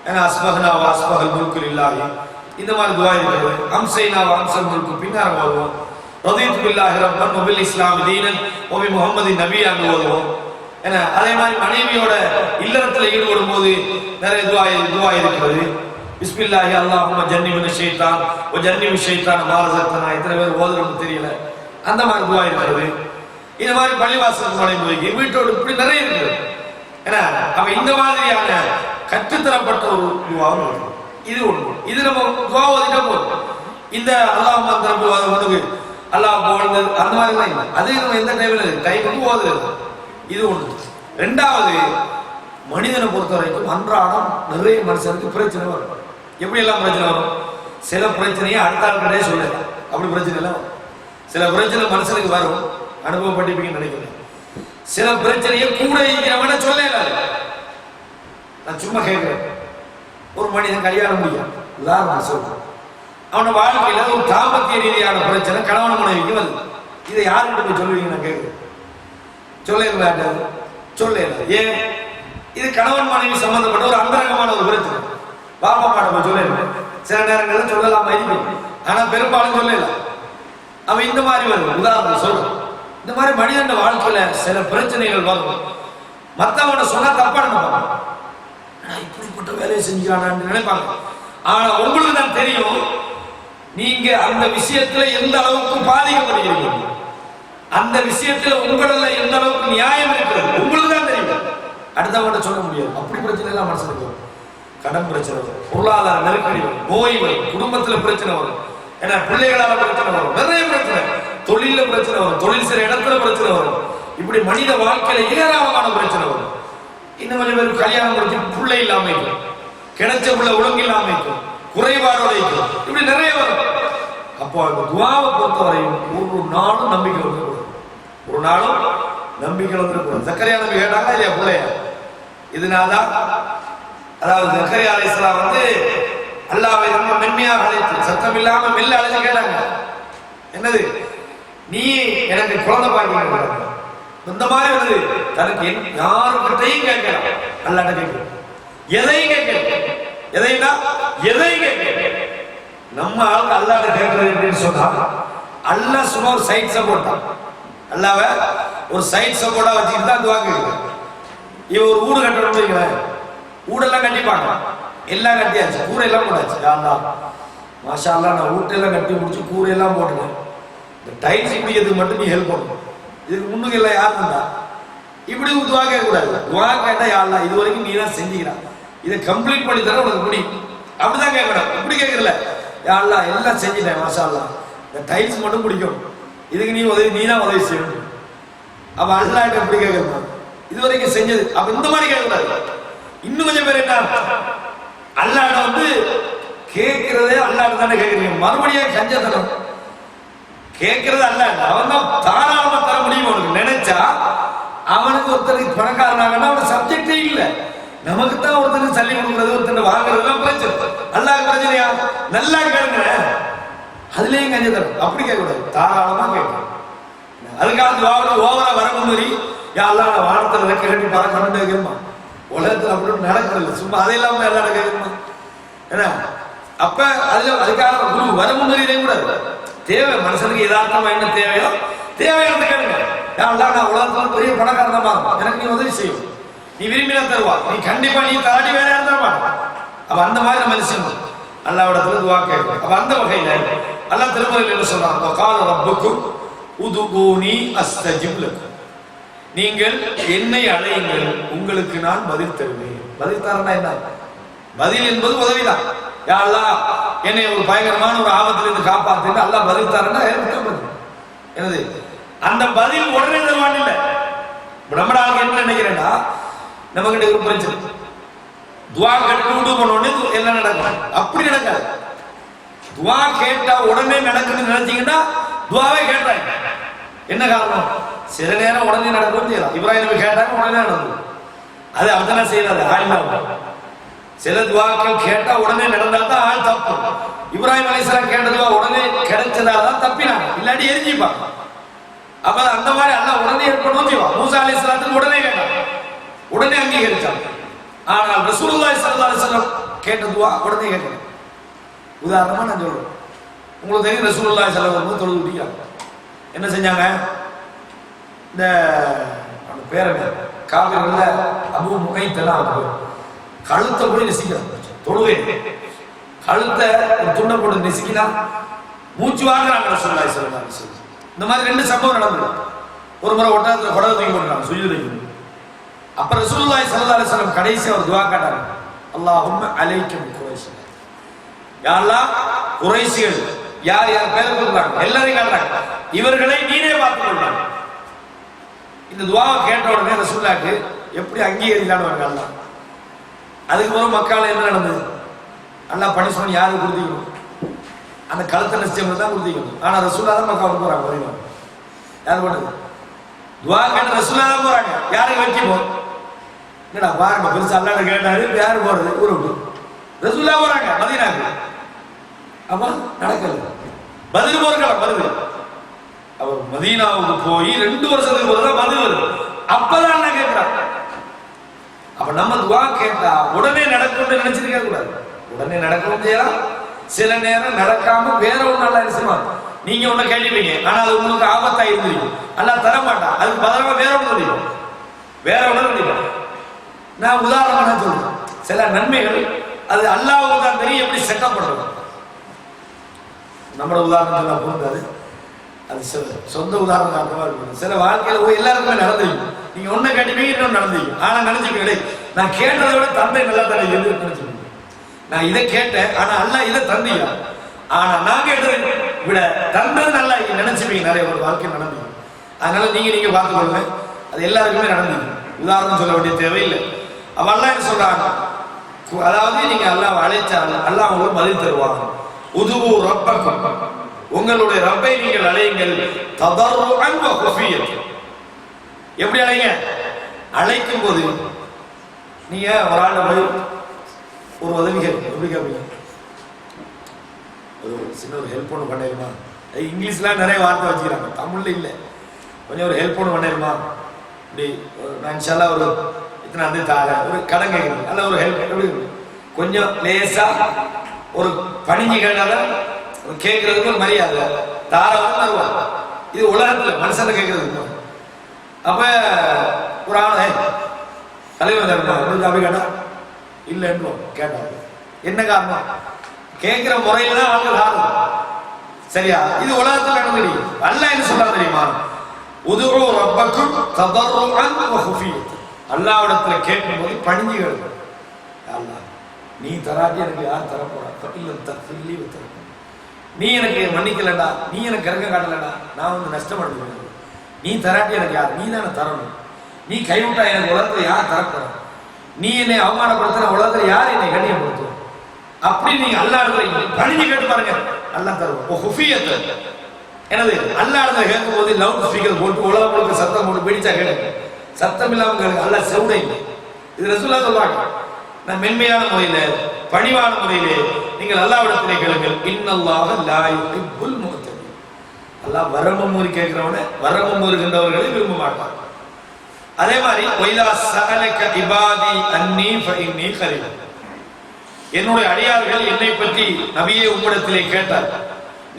ஏன்னா அஸ்பஹ்னா வ அஸ்பஹல் முல்கு லில்லாஹி இந்த மாதிரி துஆ இருக்குது. அம்சைனா வ அம்சல் முல்கு பின்னால ஓதுவோம். ரதீது பில்லாஹி ரப்பன் வ பில் இஸ்லாம் தீனன் வ பி முஹம்மதின் நபியா ஓதுவோம். ஏன்னா அதே மாதிரி மனைவியோட இல்லறத்துல ஈடுபடும் போது நிறைய துஆ இருக்கிறது. பிஸ்மில்லாஹி அல்லாஹும்ம ஜன்னிபின ஷைத்தான் வ ஜன்னிபி ஷைத்தான மா ரஸக்தனா எத்தனை பேர் ஓதுறோம்னு தெரியல. அந்த மாதிரி துஆ இருக்கிறது. இந்த மாதிரி பள்ளிவாசல் நுழைந்து வீட்டோடு இப்படி நிறைய இருக்குது. ஏன்னா அப்ப இந்த மாதிரியான கற்றுத்தரப்பட்ட ஒரு துஆவும் இருக்கு. இது ஒன்று. இது நம்ம துஆ ஓதிட்டா போதும். இந்த அல்லாஹ் மந்திரம் ஓதுவது அல்லாஹ் போடுறது அந்த மாதிரி தான் இல்லை. அது நம்ம எந்த டைமுக்கு ஓதுறது. இது ஒன்று. ரெண்டாவது, மனிதனை பொறுத்த வரைக்கும் அன்றாடம் நிறைய மனுஷனுக்கு பிரச்சனை வரும். எப்படி எல்லாம் பிரச்சனை வரும்? சில பிரச்சனையை அடுத்த ஆள் கிட்டே சொல்லலாம். அப்படி பிரச்சனை எல்லாம் சில பிரச்சனை மனுஷனுக்கு வரும். அனுபவப்பட்டிருப்பீங்கன்னு நினைக்கிறேன். சில பிரச்சனையை கூட இருக்கிறவன சொல்லல. நான் சும்மா கேட்கிறேன். ஒரு மனிதன் கல்யாணம் முடியும், உதாரணம் சொல்றேன். அவனோட வாழ்க்கையில ஒரு தாம்பத்திய ரீதியான பிரச்சனை கணவன் மனைவிக்கு வருது. இதை யாருக்கிட்ட போய் சொல்லுவீங்க? நான் கேட்கிறேன். சொல்ல ஏன்? இது கணவன் மனைவி சம்பந்தப்பட்ட ஒரு அந்தரங்கமான ஒரு பிரச்சனை. பாப்பா மாட்ட போய் சொல்ல சில நேரங்களில் சொல்லலாம் மதிப்பேன், ஆனா பெரும்பாலும் சொல்லல. அவன் இந்த மாதிரி வரும். உதாரணம் சொல்றேன். இந்த மாதிரி மனிதன் வாழ்க்கையில சில பிரச்சனைகள் வரும். மற்றவனை சொன்னா தப்பா நினைப்பாங்க. இப்படிப்பட்ட வேலையை செஞ்சுக்கிறான்னு நினைப்பாங்க. ஆனா உங்களுக்கு தான் தெரியும் நீங்க அந்த விஷயத்துல எந்த அளவுக்கு பாதிக்கப்படுகிறீங்க, அந்த விஷயத்துல உங்கள எந்த அளவுக்கு நியாயம் இருக்கிறது உங்களுக்கு தான் தெரியும். அடுத்தவங்க சொல்ல முடியாது. அப்படி பிரச்சனை எல்லாம் மனசுக்கு வரும். கடன் பிரச்சனை வரும், பொருளாதார நெருக்கடி வரும், நோய் வரும், குடும்பத்துல பிரச்சனை வரும், ஏன்னா பிள்ளைகளால பிரச்சனை வரும், நிறைய பிரச்சனை, தொழில பிரச்சனை வரும், தொழில் சில இடத்துல பிரச்சனை வரும். இப்படி மனித வாழ்க்கையில ஏராளமான பிரச்சனை வரும். இன்னும் கொஞ்சம் பேர் கல்யாணம் முடிச்சு பிள்ளை இல்லாம இருக்கும், கிடைச்ச பிள்ளை ஒழுங்கு இல்லாம இருக்கும், குறைபாடோட இருக்கும், இப்படி நிறைய வரும். அப்போ அந்த துஆவை பொறுத்தவரையும் ஒரு நாளும் நம்பிக்கை வந்துடக்கூடாது. ஒரு நாளும் நம்பிக்கை வந்துடக்கூடாது. ஜக்கரியா நபி கேட்டாங்க இல்லையா பிள்ளைய? இதனால்தான் அதாவது ஜக்கரியா அலைஹிஸ்ஸலாம் அல்லாஹ்வை ரொம்ப மென்மையாக அழைத்து சத்தம் இல்லாம மெல்ல அழைச்சு கேட்டாங்க, என்னது நீ எனக்கு குழந்தை பாக்கியம் இந்த மாதிரி வந்து தனக்கு யாருக்கிட்டையும் கேட்கலாம். அல்லாஹ்ட்ட கேட்கலாம், எதையும் கேட்கலாம். எதைன்னா எதையும் கேட்கலாம். நம்ம ஆளுக்கு அல்லாஹ்ட்ட கேட்கறது எப்படின்னு சொன்னா, அல்லாஹ் சும்மா ஒரு சைட் சப்போர்ட்டா, அல்லாஹ்வை ஒரு சைட் சப்போர்ட்டா வச்சுக்கிட்டு தான் துஆ கேட்கணும். இவன் ஒரு வீடு கட்டணும் வைக்கிறேன், வீடெல்லாம் கட்டிப்பாங்க, எல்லாம் கட்டியாச்சு, கூரை எல்லாம் போட்டாச்சு. மாஷா அல்லாஹ் நான் வீட்டெல்லாம் கட்டி முடிச்சு கூரையெல்லாம் போட்டுட்டேன், இந்த டைல்ஸ் பிடிக்கிறதுக்கு மட்டும் நீ ஹெல்ப் பண்ணணும். இதுக்கு முன்னுக்கு எல்லாம் யார் இருந்தா இப்படி துஆ கேட்கக்கூடாது. துஆ கேட்டா யா அல்லாஹ் இது வரைக்கும் நீ தான் செஞ்சுக்கிறான், இதை கம்ப்ளீட் பண்ணி தர உனக்கு முடியும், அப்படிதான் கேட்கணும். இப்படி கேட்கறல, யா அல்லாஹ் எல்லாம் செஞ்சுட்டேன் மாஷா அல்லாஹ், இந்த டைல்ஸ் மட்டும் பிடிக்கும், இதுக்கு நீ தான் உதவி செய்யணும். அப்ப அல்லாஹ்ட்ட எப்படி கேட்கணும்? இது வரைக்கும் செஞ்சது. அப்ப இந்த மாதிரி கேட்கக்கூடாது. இன்னும் கொஞ்சம் பேர் என்ன, அல்லாஹ்ட்ட கேட்கிறதே அல்லாஹ்ட்ட தானே கேட்கறீங்க, மறுபடியும் கஞ்சத்தனம் கேட்கறது அல்லாஹ். அவன் தான் தாராளமா தர முடியும். அவனுக்கு நினைச்சா அவனுக்கு ஒருத்தருக்கு பணக்காரனாகனா அவன் சப்ஜெக்டே இல்லை. நமக்கு தான் ஒருத்தருக்கு சல்லி கொடுக்குறது, ஒருத்தர் வாங்குறதுலாம் பிரச்சனை. அல்லாஹ் பிரச்சனையா? நல்லா கேளுங்க, அதுலயும் கஞ்சத்தனம். அப்படி கேட்கக்கூடாது, தாராளமா கேட்கணும். அதுக்காக ஓவரா வர முன்னாடி யா அல்லாஹ் நான் வானத்துல கிளம்பி பறக்கணும்னு கேட்கணுமா? உலகத்துல அப்படி நடக்கிறது சும்மா அதையெல்லாம் எல்லாரும் கேட்கணுமா? ஏன்னா அப்ப அதுக்காக குரு வர முன்னறியே கூடாது. தேவை மனுஷனுக்கு யதார்த்தமா என்ன தேவையோ தேவையான கேளுங்க. யா அல்லாஹ் நான் உலகத்துல பெரிய பணக்காரனா இருப்பேன், எனக்கு நீ உதவி செய்யும், நீ விரும்பினா தருவா, நீ கண்டிப்பா நீ தாடி வேற இருந்தா. அப்ப அந்த மாதிரி மனுஷன் அல்லாஹ்விடத்துல துஆ கேட்கும். அப்ப அந்த வகையில அல்லாஹ் திருமறையில் என்ன சொல்றாங்க, கால ரப்புக்கும் உதுகூனி அஸ்தஜிப் லக்கும், நீங்கள் என்னை அழையுங்கள் உங்களுக்கு நான் பதில் தருவேன். பதில் தரனா என்ன? பதில் என்பது உதவிதான். யா அல்லாஹ் என்னை ஒரு பயங்கரமான ஒரு ஆபத்துல இருந்து காப்பாத்து அல்லாஹ் பதில் தரனா என்னது? அந்த பதில் உடனே தருவான் இல்ல. நம்ம ஆளுங்க என்ன நினைக்கிறேன்னா, நம்ம கிட்ட ஒரு பிரச்சனை துஆ கேட்டு பண்ணோன்னு எல்லாம் நடக்கும். அப்படி நடக்காது. துஆ கேட்டா உடனே நடக்குன்னு நினைச்சீங்கன்னா துஆவே கேட்டாங்க. என்ன காரணம்? சில நேரம் உடனே நடக்கும் செய்யலாம். இப்ராஹிம் நபி கேட்டாங்க உடனே நடக்கும், அது அப்படிதான் செய்யறாரு. ஆயிரம் சில துஆக்கள் கேட்டா உடனே நடந்தாதான் ஆள் தப்பு. இப்ராஹிம் அலைஹிஸ்ஸலாம் கேட்ட துஆ உடனே கிடைச்சதால தான் தப்பினாங்க, இல்லாட்டி எரிஞ்சிப்பாங்க. அப்ப அந்த மாதிரி அல்லாஹ் உடனே ஏற்படணும் செய்வான். மூசா அலைஹிஸ்ஸலாத்துக்கு உடனே கேட்டான், உடனே அங்கீகரிச்சான். ஆனால் ரசூலுல்லாஹி ஸல்லல்லாஹு அலைஹி வஸல்லம் கேட்ட துஆ உடனே கேட்கல. உதாரணமா நான் சொல்றேன், உங்களுக்கு தெரியும் ரசூலுல்லாஹி ஸல்லல்லாஹு அலைஹி வஸல்லம் தொழுது விட்டாங்க. என்ன செஞ்சாங்க? இந்த பேரங்க காவிரில அபூ முகைத்தெல்லாம் கழுத்தை போய் நெசிக்கிறாங்க. தொழுவே கழுத்தை துண்டை போட்டு நெசிக்கினா மூச்சு வாங்குறாங்க ரசூலுல்லாஹி ஸல்லல்லாஹு அலைஹி வஸல்லம். இந்த மாதிரி 2 சம்பவம் நடந்தது. ஒரு முறை ஒட்டகத்துல கொடை தூக்கி போட்டாங்க சுஜூதுக்கு. அப்ப ரசூலுல்லாஹி ஸல்லல்லாஹு அலைஹி வஸல்லம் கடைசி ஒரு துஆ கேட்டாங்க, அல்லாஹும்ம அலைக்க பிகுரைஷ். யா அல்லாஹ், குறைஷிகள் யார் யார் பேர் சொல்றாங்க எல்லாரையும் காட்டுறாங்க, இவர்களை நீனே பார்த்துக் கொள்றாங்க. இந்த துஆவை கேட்ட உடனே ரசூலுல்லாஹ்க்கு எப்படி அங்கீகரிக்கலான்னு வந்தாங்க அல்லாஹ். அதுக்கு பிறகு மக்கால என்ன நடந்தது? அல்லாஹ் பனிஷ்மென்ட் யாருக்கு கொடுத்தீங்க? அந்த கழுத்தை நிச்சயம் தான் கொடுத்தீங்க. ஆனா ரசூலுல்லாஹ் தான் மக்காவுக்கு போறாங்க. மதீனா யார் பண்ணது? துஆ கேட்ட ரசூலுல்லாஹ் தான் போறாங்க. யாருக்கு வெற்றி போ? என்னடா பாருங்க, பெருசா அல்லாஹ் கேட்டாரு, யாரு போறது? ஊரு விட்டு ரசூலுல்லாஹ் போறாங்க மதீனாக்கு. அப்ப நடக்கல. பதில் போறக்கலாம் வருது. அவர் மதீனாவுக்கு போய் 2 வருஷத்துக்கு போறதா பதில் வருது. அப்பதான் என்ன கேட்கிறாங்க. அப்ப நம்ம துஆ கேட்டா உடனே நடக்கும்னு நினைச்சிருக்க கூடாது. உடனே நடக்கவும் செய்யலாம், சில நேரம் நடக்காம வேற ஒண்ணு அல்லாஹ் செய்வான். நீங்க ஒண்ணு கேட்டீங்க, ஆனா அது உங்களுக்கு ஆபத்தா இருந்திருக்கு, அல்லாஹ் தர மாட்டான். அதுக்கு பதிலா வேற ஒண்ணு தெரியும், வேற ஒண்ணு தெரியும். நான் உதாரணமா சொல்றேன், சில நன்மைகள் அது அல்லாஹ்வுக்கு தான் தெரியும் எப்படி செட்டப் பண்றது. நம்மளோட உதாரணம் எல்லாம் போகாது, அது சொந்த உதாரணம் காரணமா இருக்கும். சில வாழ்க்கையில எல்லாருக்குமே நடந்திருக்கும். நீங்க ஒண்ணு கேட்டீங்க, இன்னொன்னு நடந்திருக்கும். ஆனா நினைச்சுக்கீங்களே, நான் கேட்டதை விட தந்தை நல்லா தானே நினைச்சுக்கீங்க. நான் இதை கேட்டேன், ஆனா அல்லாஹ் இதை தந்தீங்க. ஆனா நான் கேட்டதை விட தந்தது நல்லா நினைச்சுப்பீங்க. நிறைய ஒரு வாழ்க்கை நடந்தது. அதனால நீங்க பார்த்துக்கொள்ளுங்க, அது எல்லாருக்குமே நடந்தது. உதாரணம் சொல்ல வேண்டிய தேவையில்லை. அவ அல்லாஹ் என்ன சொல்றாங்க, அதாவது நீங்க அல்லாஹ் அழைச்சால் அல்லாஹ் உங்களுக்கு பதில் தருவாங்க. உதுவு ரப்பக்கும், உங்களுடைய ரப்பை நீங்கள் அழையுங்கள். ததர்ருஅன் வ குஃபியத், எப்படி அழைங்க? அழைக்கும் போது நீங்க ஒரு ஆள போய் ஒரு உதவி எப்படி கேட்பீங்க? ஒரு சின்ன ஒரு ஹெல்ப் ஒன்று பண்ணிருமா? இங்கிலீஷ்லாம் நிறைய வார்த்தை வச்சுக்கிறாங்க, தமிழ்ல இல்லை. கொஞ்சம் ஒரு ஹெல்ப் ஒன்று பண்ணிருமா? இப்படி நான் இன்ஷால்லா ஒரு இத்தனை வந்து தார ஒரு கடன் கேட்குறேன், நல்ல ஒரு ஹெல்ப் எப்படி கொஞ்சம் லேசா ஒரு பணிஞ்சு கேட்டாலும் கேட்கறதுக்கு ஒரு மரியாதை தாராளம் தருவாங்க. இது உலகத்துல மனுஷன் கேட்கறதுக்கு. அப்ப ஒரு ஆளை தலைவர் அப்படி கேட்டா இல்லைன்னு கேட்டாங்க. என்ன காரணம்? கேட்கிற முறையில தான் அவங்க காரணம். சரியா? இது உலகத்துல நடந்து அல்லாஹ் என்ன சொல்றான் தெரியுமா? உதுஉ ரப்பக்கும் ததர்ருஅன் வ குஃபியத், அல்லாஹ்விடத்துல கேட்கும்போது பணிஞ்சு கேளுங்க. அல்லாஹ், நீ தராட்டி எனக்கு யார் தரப்போறா? இல்ல தஃபில்லி வ தரப்போறா, நீ எனக்கு மன்னிக்கலடா, நீ எனக்கு இறக்க காட்டலடா, நான் வந்து நஷ்டப்படுவேன். நீ தராட்டி எனக்கு யார்? நீ தானே தரணும். நீ கைவிட்டா எனக்கு உலகத்துல யார் தரப்போறா? நீ என்னை அவமானப்படுத்தின உலகத்துல யார் என்னை கண்ணியப்படுத்தும்? அப்படி நீங்க அல்லாஹ் பணிஞ்சு கேட்டு பாருங்க, அல்லாஹ் தருவோம். எனது அல்லாஹ் கேட்கும் போது லவுட் ஸ்பீக்கர் போட்டு உலகம் முழுக்க சத்தம் போட்டு பிடிச்சா கேட்க, சத்தம் இல்லாம கேட்க. அல்லாஹ் செவுடை இல்லை. இது ரசூலுல்லாஹ் சொல்றாங்க. நான் மென்மையான முறையில பணிவான முறையிலே நீங்கள் அல்லாஹ்விடத்திலே கேளுங்கள். இன்னல்லாஹ லா யுஹிப்புல் முஅ்ததீன், அல்லாஹ் வரம்பு மீறி கேட்கிறவனை வரம்பு மீறுகின்றவர்களை விரும்ப மாட்டான். அதே மாதிரி வைலா சஅலக இபாதி அன்னி ஃபஇன்னி கரீம், என்னுடைய அடியார்கள் என்னை பற்றி நபியே உம்மிடத்திலே கேட்டார்,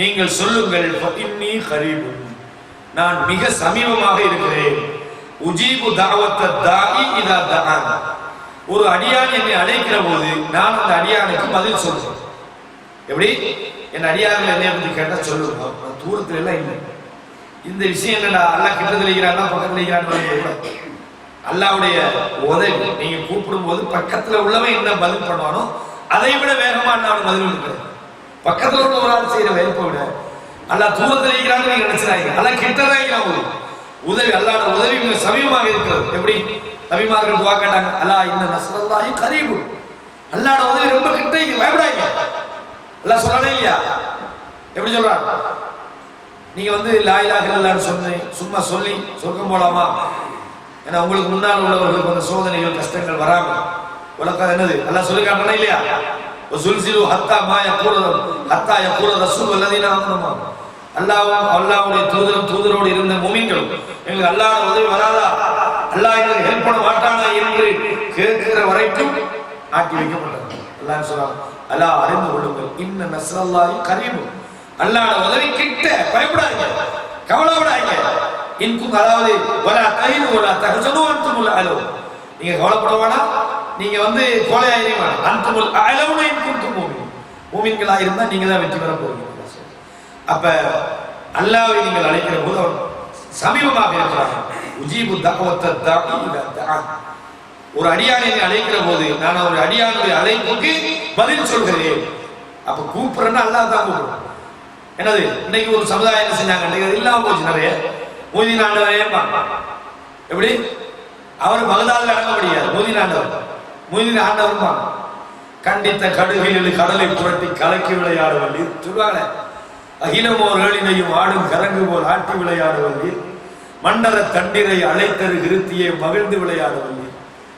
நீங்கள் சொல்லுங்கள் ஃபஇன்னி கரீப், நான் மிக சமீபமாக இருக்கிறேன். உஜீபு தஅவத்த தாஇ இதா தஆன், ஒரு அடியான் என்னை அழைக்கிற போது நான் அந்த அடியானுக்கு பதில் சொல்றேன். எப்படி? என் அடியார்கள் என்னை பற்றி கேட்டா சொல்லுங்க, தூரத்துல எல்லாம் இல்லை. இந்த விஷயம் என்னடா, அல்லாஹ் கிட்டத்தில் இருக்கிறான் பக்கத்தில் இருக்கிறான்னு அல்லாஹ்வுடைய உதவி. நீங்க கூப்பிடும் போது பக்கத்துல உள்ளவன் என்ன பதில் பண்ணுவானோ அதை விட வேகமா அல்லாஹ் பதில் கொடுக்கிறார். பக்கத்துல உள்ள ஒரு ஆள் செய்யற வேலைப்பை விட அல்லாஹ் தூரத்தில் இருக்கிறான்னு நீங்க நினைச்சாங்க, அல்லாஹ் கிட்டதான் இருக்கிறான். உதவி அல்லாஹ்வோட உதவி மிக சமீபமாக இருக்கிறது. எப்படி? நபிமார்கள் துஆ கேட்டாங்க, அல்லாஹ் இன்ன நஸ்ரல்லாஹி கரீபு, அல்லாஹ்வோட உதவி ரொம்ப கிட்ட இருக்கு, பயப்படாதீங்க. அல்லாஹ் சொல்லவே இல்லையா? எப்படி சொல்றாங்க? நீங்க வந்து லா இலாஹ இல்லல்லாஹ்னு சொன்னீங்க, சும்மா சொல்லி சொர்க்கம் போலாமா? ஏன்னா உங்களுக்கு முன்னால் உள்ளவர்களுக்கு அந்த சோதனைகள் கஷ்டங்கள் வராம உலகம் என்னது அல்லாஹ் சொல்லி காட்டணும் இல்லையா? வஸுல்சிலு ஹத்தா மா யகூல ஹத்தா யகூல ரசூல் வல்லதீன ஆமனு, அல்லாஹ்வுடைய தூதரோடு இருந்த முஃமின்கள் கேட்கிற வரைக்கும் ஆட்டி வைக்கப்பட்டது. அல்லாஹ் சொல்றான், அல்லா அறிந்து கொள்ளுங்கள், இன்ன நஸ்ரல்லாஹி கரீம், அல்லாஹ்வுடைய உதவி கிட்ட, பயப்படாதீங்க, கவலைப்படாதீங்க. இன்கும், அதாவது வலா தஹினு வலா தஹ்சனு அன்துமுல் அலௌன், நீங்க கவலைப்பட வேணாம், நீங்க கோழையாயிரீங்க வேணாம். அன்துமுல் அலௌன் இன் குன்தும் முஃமினீன், முஃமின்களா இருந்தா நீங்க தான் வெற்றி பெற போறீங்க. அப்ப அல்லாஹ்வை நீங்கள் அழைக்கிற போது அவர் சமீபமாக இருக்கிறார். உஜீபு தஅவத்த தாஇ இலா தஆ, ஒரு அடியானை அழைக்கிற போது நான் ஒரு அடியானுடைய அழைப்புக்கு பதில் சொல்கிறேன். அப்ப கூப்பிடுறேன்னா அல்லாஹ் தான் கூப்பிடுறோம். என்னது இன்னைக்கு ஒரு சமுதாயம் என்ன செஞ்சாங்க, இன்னைக்கு இல்லாம போச்சு. நிறைய மொய்தீன் ஆண்டவரே எப்படி அவர் பகதாதுல அடங்க முடியாது. மொய்தீன் ஆண்டவர் கண்டித்த கடுகையில் கடலை புரட்டி கலக்கி விளையாடுவல்லி சொல்லுவாங்க. அகிலமோர் ஏழினையும் ஆடும் கரங்கு போல் ஆட்டி விளையாடுவல்லி, மண்டல தண்டிரை அழைத்தரு விருத்தியை மகிழ்ந்து விளையாடுவல்லி.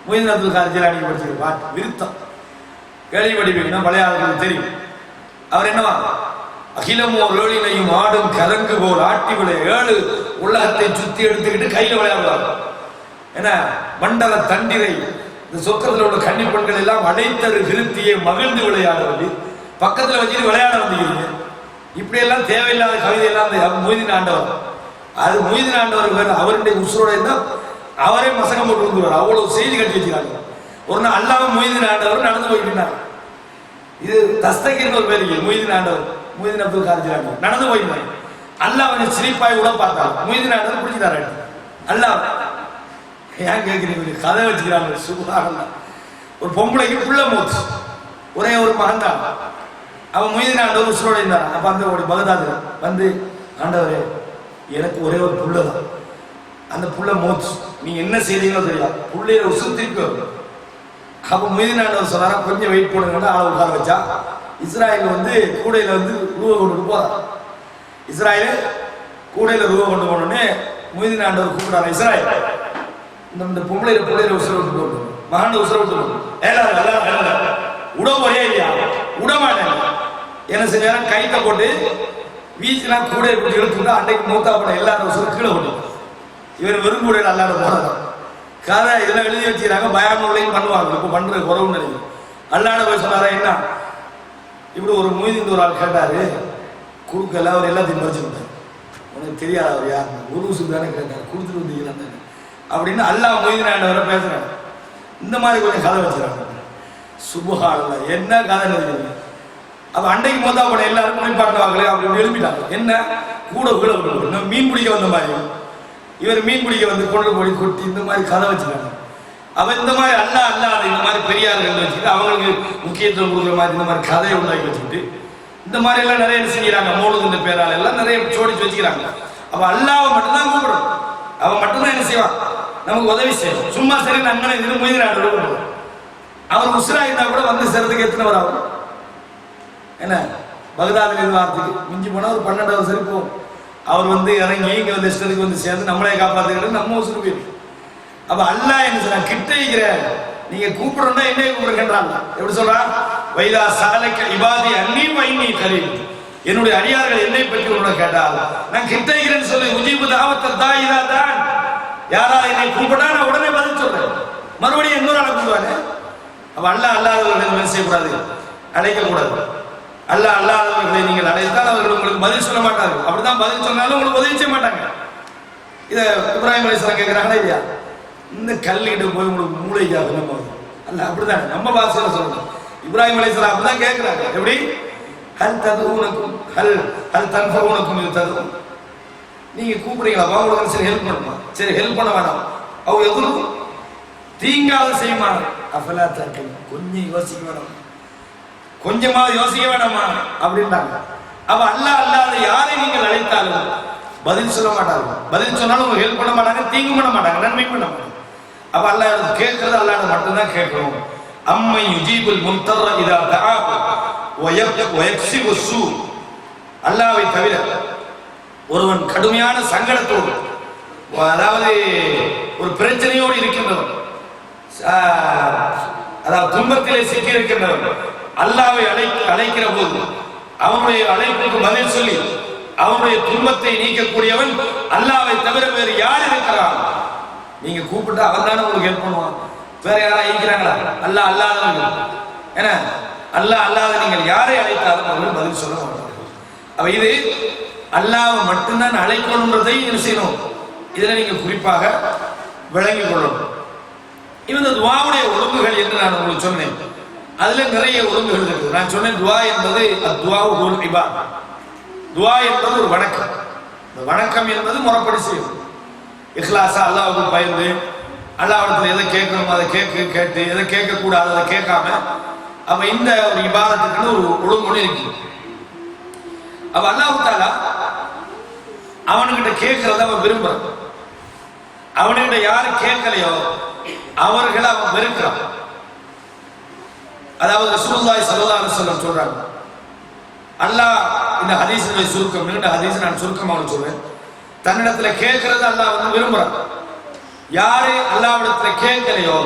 மொய்தீன் அப்துல் காதர் ஜிலானி படிச்சிருக்க பாட்டு விருத்தம் கேள்விப்படிப்பீங்கன்னா மலையாளர்களுக்கு தெரியும். அவர் என்னவா, அகிலமோர் ஏழினையும் ஆடும் கரங்கு போல் ஆட்டி விளையாடு, 7 உலகத்தை சுத்தி எடுத்துக்கிட்டு கையில விளையாடுவாங்க. என்ன மண்டல தண்டிரை, இந்த சொக்கத்தில் உள்ள கன்னி பெண்கள் எல்லாம் அழைத்தரு விருத்தியை மகிழ்ந்து விளையாடுவது, பக்கத்துல வச்சுட்டு விளையாட வந்துக்கிறீங்க. இப்படி எல்லாம் தேவையில்லாத கவிதை எல்லாம் மொய்தீன் ஆண்டவர், அது மொய்தீன் ஆண்டவர் வேறு, அவருடைய உசுரோட இருந்தால் அவரே மசகம் போட்டு வந்துருவார். அவ்வளவு செய்தி கட்டி வச்சுக்கிறாங்க. ஒரு நாள் அல்லாம மொய்தீன் ஆண்டவர் நடந்து போயிருந்தார். இது தஸ்தகீர் ஒரு பேர், மொய்தீன் ஆண்டவர், மொய்தீன் அப்துல் காதர் ஜிலானி நடந்து போயிருந்தாங்க. அல்லாஹ் அவனை சிரிப்பாய் உள்ள பார்த்தார். மொய்தீன் ஆண்டவர் பிடிச்சிட்டாரு. அல்லாஹ் ஏன் கேட்கிறீங்க, கதை வச்சுக்கிறாங்க. சுபஹானல்லாஹ். ஒரு பொம்பளைக்கு புள்ள மூச்சு, ஒரே ஒரு மகன் தான். அவன் மொய்தீன் ஆண்டவர் உசுரோட இருந்தார். அப்ப அந்த ஒரு பகதாது வந்து, ஆண்டவரே எனக்கு ஒரே ஒரு புள்ள தான், அந்த புள்ள மூச்சு, நீங்க என்ன செய்றீங்களோ தெரியல, புள்ளைய உசு திருப்பி வரும். அப்ப மொய்தீன் ஆண்டவர் சொன்னாரா, கொஞ்சம் வெயிட் பண்ணுங்கன்னா ஆளை உட்கார வச்சா, இஸ்ராயல் கூடையில ரூபா கொண்டு போறார். இஸ்ராயல் கூடையில ரூபா கொண்டு போனோடனே மொய்தீன் ஆண்டவர் கூப்பிடாரு, இஸ்ராயல் இந்த புள்ளையில உசுர விட்டு போட்டு, மகன் உசுர விட்டு போட்டு, உட போறியா இல்லையா, உடமாட்டேன் என்ன செஞ்சாலும் கைத்த போட்டு வீச்சுனா கூடையை போட்டு எடுத்துட்டா, அன்னைக்கு மூத்தா போட எல்லாரும் உசுர கீழே போட்டு, இவர் வெறும் கூடையில் அல்லாட போறாங்க. கதை இதெல்லாம் எழுதி வச்சுக்கிறாங்க, பயானங்களையும் பண்ணுவாங்க. இப்போ பண்ற குறவு நினைக்கும். அல்லாட போய் சொன்னாரா, என்ன இப்படி ஒரு மொய்தீன் ஒரு ஆள் கேட்டாரு, குறுக்கல அவர் எல்லாத்தையும் பறிச்சுட்டார். உனக்கு தெரியாது அவர் யார், ஒரு தானே கேட்டார், கொடுத்துட்டு வந்தீங்களான்னு அப்படின்னு அல்லாஹ் மொய்தீன் ஆண்டவரை பேசுறாங்க. இந்த மாதிரி கொஞ்சம் கதை வச்சுறாங்க. சுபஹானல்லாஹ், என்ன கதை எழுதுறீங்க. அப்ப அன்னைக்கு மொத்தா போட எல்லாரும் முனைப்பாட்டுவாங்களே அப்படின்னு எழுப்பிட்டாங்க. என்ன கூட கீழே மீன் பிடிக்க வந்த மாதிரி, இவர் மீன் பிடிக்க வந்து கொண்டு போய் கொட்டி இந்த மாதிரி கதை வச்சுட்டாங்க. அவன் இந்த மாதிரி அல்லாஹ் இந்த மாதிரி பெரியார்கள் வச்சுட்டு அவங்களுக்கு முக்கியத்துவம் கொடுக்குற மாதிரி இந்த மாதிரி கதையை உண்டாக்கி வச்சுக்கிட்டு இந்த மாதிரி எல்லாம் நிறைய செய்யறாங்க. மௌலூதுன்ற பேரால் எல்லாம் நிறைய சோடிச்சு வச்சுக்கிறாங்க. அப்ப அல்லாஹ்வை மட்டும்தான் கூப்பிடணும். அவன் மட்டும்தான் என்ன செய்வான், நமக்கு உதவி செய்யும். சும்மா சரி நன்மை இது மொய்தீன் ஆண்டவர் அவர் உசுரா இருந்தா கூட வந்து சேர்றதுக்கு எத்தனை ஆகும். என்ன பகதாதுல இருந்து வாரத்துக்கு மிஞ்சி போனா ஒரு 12வது சரி போகும். அவர் இறங்கி இங்க இஷ்டத்துக்கு சேர்ந்து நம்மளே காப்பாத்துக்கிட்டு நம்ம உசுறு போயிருக்கு. அப்ப அல்லாஹ் என்ன சொல்ற, கிட்ட இருக்கிற நீங்க கூப்பிடணும்னா என்னைய கூப்பிடுங்கன்றாங்க. எப்படி சொல்றா, வைதா சாலக்க இபாதி அன்னி வைனி கரீம், என்னுடைய அடியார்கள் என்னை பற்றி உங்களை கேட்டால் நான் கிட்ட இருக்கிறேன்னு சொல்லி, உஜீபு தாவத்த தாயிதா தான், யாரா என்னை கூப்பிட்டா நான் உடனே பதில் சொல்றேன். மறுபடியும் இன்னொரு ஆளை கூப்பிடுவாங்க. அப்ப அல்லாஹ் அல்லாதவர்களை செய்யக்கூடாது, அழைக்க கூடாது. அல்லாஹ் அல்லாதவர்களை நீங்கள் அழைத்தால் அவர்கள் உங்களுக்கு பதில் சொல்ல மாட்டார்கள். அப்படிதான் பதில் சொன்னாலும் உங்களுக்கு உதவி செய்ய மாட்டாங்க. இதை இப்ராஹிம் அலைஹிஸ்ஸலாம் கேட்கிறாங்களா இல்லையா, இந்த கல்லுகிட்ட போய் உங்களுக்கு மூளைக்காக நம்ம அல்ல, அப்படிதான் நம்ம பாஷையில சொல்லணும். இப்ராஹிம் அலைஹிஸ்ஸலாம் அப்படிதான் கேட்கிறாங்க. எப்படி ஹல் ததுஉனக்கும் ஹல் தன்ஃபஉனக்கும் இது ததுஉன், நீங்க கூப்பிடுறீங்களா, உங்களுக்கு சரி ஹெல்ப் பண்ணுமா, சரி ஹெல்ப் பண்ண வேணாம், அவ எதுவும் தீங்காவது செய்யுமா, அஃபலா தஅகில், கொஞ்சம் யோசிக்க வேணாம், கொஞ்சமாவது யோசிக்க வேணாமா அப்படின்றாங்க. அப்ப அல்லாஹ் அல்லாத யாரை நீங்கள் அழைத்தாலும் பதில் சொல்ல மாட்டாங்க. பதில் சொன்னாலும் உங்களுக்கு ஹெல்ப் பண்ண மாட்டாங்க, தீங்கு பண்ண மாட்டாங்க, நன்மை பண்ண மாட்டாங்க. அப்ப அல்லாஹ் கேட்கறது அல்லாஹ் மட்டும்தான் கேட்கணும். அம்மை யுஜீபுல் முன்தர்ர இதா தஆஹு வ யக்ஸிபு ஸூ, அல்லாஹ்வை தவிர ஒருவன் கடுமையான சங்கடத்தோடு, அதாவது ஒரு பிரச்சனையோடு இருக்கின்றவன், அதாவது துன்பத்திலே சிக்கி இருக்கின்றவன் அல்லாஹ்வை அழைக்கிற போது அவனுடைய அழைப்புக்கு பதில் சொல்லி அவனுடைய துன்பத்தை நீக்கக்கூடியவன் அல்லாஹ்வை தவிர வேறு யார் இருக்கிறான். நீங்க கூப்பிட்டா அவன் தானே உங்களுக்கு ஹெல்ப் பண்ணுவான். வேற யாராவது இருக்கிறாங்களா? அல்லாஹ் அல்லாதவர்கள் ஏன்னா அல்லாஹ் அல்லாத நீங்கள் யாரை அழைத்தாலும் அவர்கள் பதில் சொல்ல மாட்டார்கள். அப்ப இது அல்லாஹ்வை மட்டும்தான் அழைக்கணும்ன்றதை என்ன செய்யணும், இதுல நீங்க குறிப்பாக விளங்கிக் கொள்ளணும். இந்த துஆவுடைய ஒழுங்குகள் என்று நான் உங்களுக்கு சொன்னேன். அதுல நிறைய ஒழுங்குகள் இருக்குது. நான் சொன்னேன் துஆ என்பது அத்துஆஉ ஹுல் இபாதா. துஆ என்பது ஒரு வணக்கம். இந்த வணக்கம் என்பது முறைப்படி செய்யும். இஹ்லாஸா அல்லாஹ்வுக்கு பயந்து அல்லாஹ்விடத்தில் எதை கேட்கணும் அதை கேட்டு எதை கேட்கக்கூடாது அதை கேட்காம, அப்ப இந்த ஒரு இபாதத்துக்குன்னு ஒரு ஒழுங்கு இருக்கு. அப்ப அல்லாஹ் தஆலா அவன்கிட்ட கேட்கறத அவன் விரும்புறான். அவன்கிட்ட யாரு கேட்கலையோ அவர்களை அவன் வெறுக்கிறான். அதாவது ரசூலுல்லாஹி ஸல்லல்லாஹு அலைஹி வஸல்லம் சொல்றாங்க, அல்லாஹ் இந்த ஹதீஸுடைய சுருக்கம், நீண்ட ஹதீஸ் நான் சுருக்கமாக சொல்றேன். தன்னிடத்துல கேட்கறத அல்லாஹ் வந்து விரும்புறான். யாரு அல்லாஹ்விடத்துல கேட்கலையோ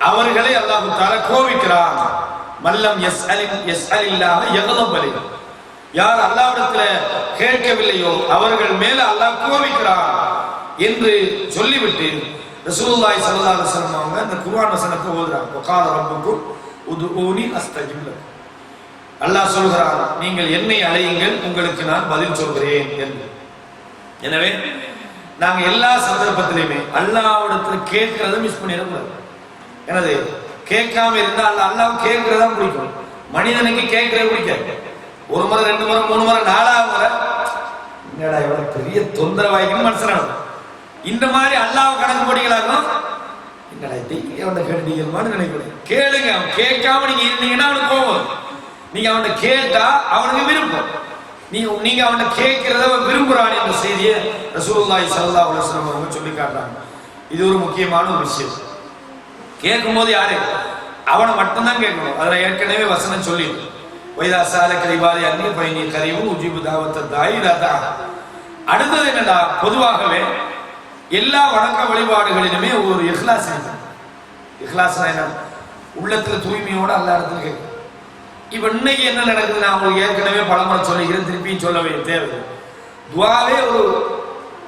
அவர்களை அல்லாஹ் தஆலா கோபிக்கிறான். மல்லம் யஸ்அலில்லாஹ யக்தப் அலைஹி. யார் அல்லாஹ்விடத்துல கேட்கவில்லையோ அவர்கள் மேல அல்லாஹ் கோபிக்கிறான் என்று சொல்லிவிட்டு ரசூலுல்லாஹி ஸல்லல்லாஹு அலைஹி வஸல்லம் அவங்க அந்த குர்ஆன் வசனத்தை ஓதுறாங்க. வகால ரப்புக்கும் உதுஊனி அஸ்தஜிப் லக்கும். அல்லாஹ் சொல்கிறான், நீங்கள் என்னை அழையுங்கள் உங்களுக்கு நான் பதில் சொல்கிறேன் என்று. எனவே நாங்க எல்லா சந்தர்ப்பத்திலையுமே அல்லாஹ்விடத்துல கேட்கறத மிஸ் பண்ணிடக்கூடாது. எனது கேட்காம இருந்தா அல்லாஹ் கேட்கறதா பிடிக்கும். மனிதனுக்கு கேட்கறத பிடிக்காது. ஒரு முறை 2 முறை 3 முறை 4ஆவது முறை என்னடா இவ்வளவு பெரிய தொந்தரவாய்க்குன்னு மனுஷனாகும். இந்த மாதிரி அல்லாஹ் கணக்கு போட்டீங்களாக்கும் என்னடா அவனை கேட்டீங்கன்னு நினைக்கிறேன். கேளுங்க. அவன் கேட்காம நீங்க இருந்தீங்கன்னா அவனுக்கு கோபம். நீங்க அவனை கேட்டா அவனுக்கு விருப்பம். நீங்க அவனை கேட்கிறத விரும்புறான் என்ற செய்தியை ரசூலுல்லாஹி ஸல்லல்லாஹு அலைஹி வஸல்லம் அவங்க சொல்லி காட்டுறாங்க. இது ஒரு முக்கியமான ஒரு விஷயம். கேட்கும் போது யாரு அவனை மட்டும்தான் கேட்கணும். அதுல ஏற்கனவே வசனம் சொல்லி வைதா சாலக இபாதி அன்னி ஃபைனி கரீபு உஜீபு தாவத்த தாயி ரதா. அடுத்தது என்னடா, பொதுவாகவே எல்லா வணக்க வழிபாடுகளிலுமே ஒரு இஹ்லாஸ் இருக்கு. இஹ்லாஸ்னா என்ன, உள்ளத்துல தூய்மையோட அல்லாஹ் இடத்துல கேட்கும். இப்ப இன்னைக்கு என்ன நடக்குது, நான் உங்களுக்கு ஏற்கனவே பலமுறை சொல்லிக்கிறேன், திருப்பியும் சொல்ல வேண்டிய தேவை. துவாவே ஒரு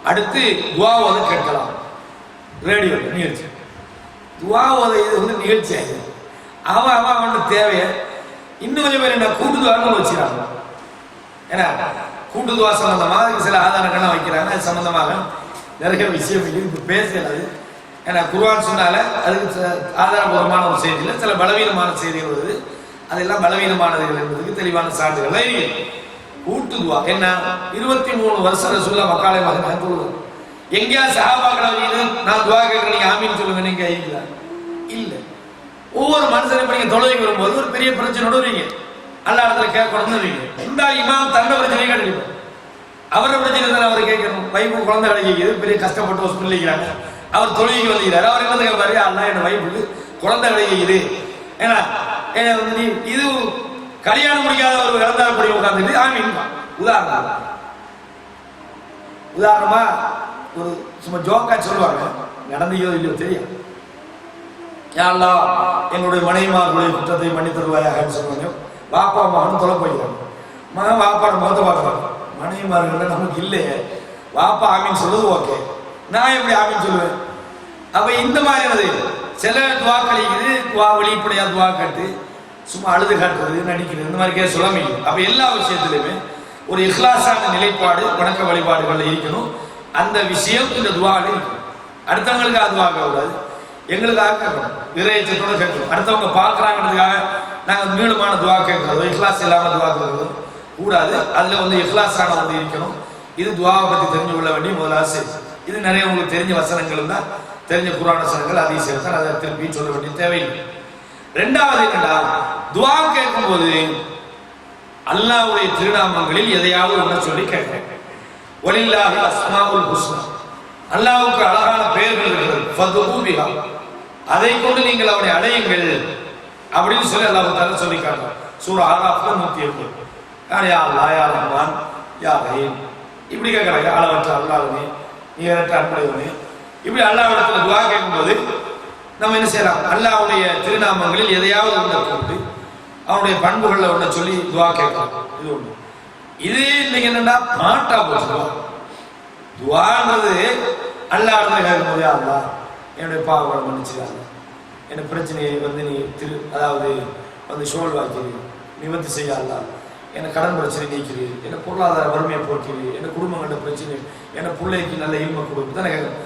அடுத்து துவா ஓத கேட்கலாம். ரேடியோ நிகழ்ச்சி துவா ஓத இது வந்து நிகழ்ச்சி ஆகுது. அவனுக்கு தேவையை இன்னும் கொஞ்சம் பேர் என்ன கூட்டு துவான்னு வச்சுக்கிறாங்க. ஏன்னா கூட்டு துவா சம்பந்தமாக சில ஆதாரங்கள்லாம் வைக்கிறாங்க. அது சம்பந்தமாக நிறைய விஷயம் இது பேசலாது. ஏன்னா குர்ஆன் சொன்னால அதுக்கு ஆதாரபூர்வமான ஒரு செய்தி இல்லை, சில பலவீனமான செய்திகள் வருது. அதெல்லாம் பலவீனமானதுகள் என்பதுக்கு தெளிவான சான்றுகள். கூட்டு துவா என்ன, 23 வருஷம் ரசூலுல்லாஹ் மக்காலே மகன் எங்கேயா சஹாபாக்கள் நான் துவா கேட்கிறேன் நீங்க ஆமீன் சொல்லுங்க நீங்க இல்ல. ஒவ்வொரு மனுஷனை நீங்க தொழுகைக்கு வரும்போது ஒரு பெரிய பிரச்சனையோட வரீங்க, அல்லாஹ் இடத்துல கேட்கணும்னு வரீங்க. இந்த இமாம் தன்னை பிரச்சனையை கேட்கணும், அவரை பிரச்சனை தானே அவர் கேட்கணும். வைப்பு குழந்தை கிடைக்கிறது, பெரிய கஷ்டப்பட்டு ஒரு சொல்லிக்கிறாங்க. அவர் தொழுகைக்கு வந்துக்கிறாரு. அவர் என்ன கேட்பாரு, அல்லாஹ் என் வைப்புக்கு குழந்தை கிடைக்குது. ஏன்னா இது கல்யாணம் முடிக்காத ஒரு இறந்தாரப்படி உட்கார்ந்துட்டு ஆமீன். உதாரணமா ஒரு சும்மா ஜோக்கா சொல்லுவாங்க, நடந்தோ இல்லையோ தெரியும். யா அல்லாஹ் எங்களுடைய மனைவிமார்களுடைய குற்றத்தை மன்னித்து தருவாயாக சொல்லுவாங்க. வாப்பா மகன் தொலை போய்க்கிறாங்க. மகன் வாப்பாட முகத்தை பார்க்குறாங்க. மனைவிமார்கள் நமக்கு இல்லையே, வாப்பா ஆமீன் சொல்றது ஓகே, நான் எப்படி ஆமீன் சொல்லுவேன்? அப்ப இந்த மாதிரியானது சில துவா கழிக்குது, துவா வெளிப்படையா துவா காட்டு, சும்மா அழுது காட்டுறது, நடிக்கிறது, இந்த மாதிரி சொல்ல முடியும். அப்ப எல்லா விஷயத்திலுமே ஒரு இஹ்லாஸான நிலைப்பாடு வணக்க வழிபாடுகள் இருக்கணும். அந்த விஷயம் இந்த துவாவில் இருக்கும். அடுத்தவங்களுக்கு துவா கூடாது, எங்களுக்காக கேட்கணும், இறையச்சத்தோட கேட்கணும். அடுத்தவங்க பார்க்கறாங்கிறதுக்காக நாங்கள் நீளமான துவா கேட்கறதோ இஹ்லாஸ் இல்லாம துவா கேட்கறதோ கூடாது. அதுல வந்து இஹ்லாஸான வந்து இருக்கணும். இது துவாவை பத்தி தெரிஞ்சு கொள்ள வேண்டிய முதல் ஆசை. இது நிறைய உங்களுக்கு தெரிஞ்ச வசனங்கள் தான், தெரிஞ்ச குர்ஆன் வசனங்கள், ஹதீஸ்கள் தான். அதை திருப்பி சொல்ல வேண்டிய தேவையில்லை. ரெண்டாவது என்னடா, துவா கேட்கும் போது அல்லாஹ்வுடைய திருநாமங்களில் எதையாவது ஒன்றை சொல்லி கேட்கிறேன். வலில்லாஹி அஸ்மாஉல் ஹுஸ்னா, அல்லாஹ்வுக்கு அழகான பெயர்கள் இருக்கிறது. ஃபதுஉ பிஹா, அதை கொண்டு நீங்கள் அவனை அடையுங்கள் அப்படின்னு சொல்லி அல்லாஹ் தஆலா சொல்லி காட்டுறார். சூரா ஆராஃப்ல 108. யா அல்லாஹ், யா ரஹ்மான், யா ரஹீம் இப்படி கேட்கறாங்க. அளவற்ற அல்லாஹ்வே, நீ ஏற்ற அன்புடையவனே, இப்படி அல்லாஹ்விடத்துல துஆ கேட்கும்போது நம்ம என்ன செய்யலாம், அல்லாஹ்வுடைய திருநாமங்களில் எதையாவது ஒன்றை கொண்டு அவனுடைய பண்புகளில் ஒன்றை சொல்லி துஆ கேட்கலாம். இது ஒன்று. இது இன்னைக்கு என்னன்னா பாட்டா போச்சு. துஆன்றது அல்லாஹ்விடத்துல கேட்கும்போது, யா அல்லாஹ் என்னுடைய பாவங்களை மன்னிச்சிடாங்க, என் பிரச்சனையை வந்து நீ அதாவது வந்து சோல் வாக்கிடு, நிவர்த்தி செய்யலாம், எனக்கு கடன் பிரச்சனை நீக்கிடு, எனக்கு பொருளாதார வறுமையை போக்கிடு, எனக்கு குடும்பங்கள பிரச்சனை, எனக்கு பிள்ளைக்கு நல்ல இன்மை கொடுக்கு தானே கேட்கணும்.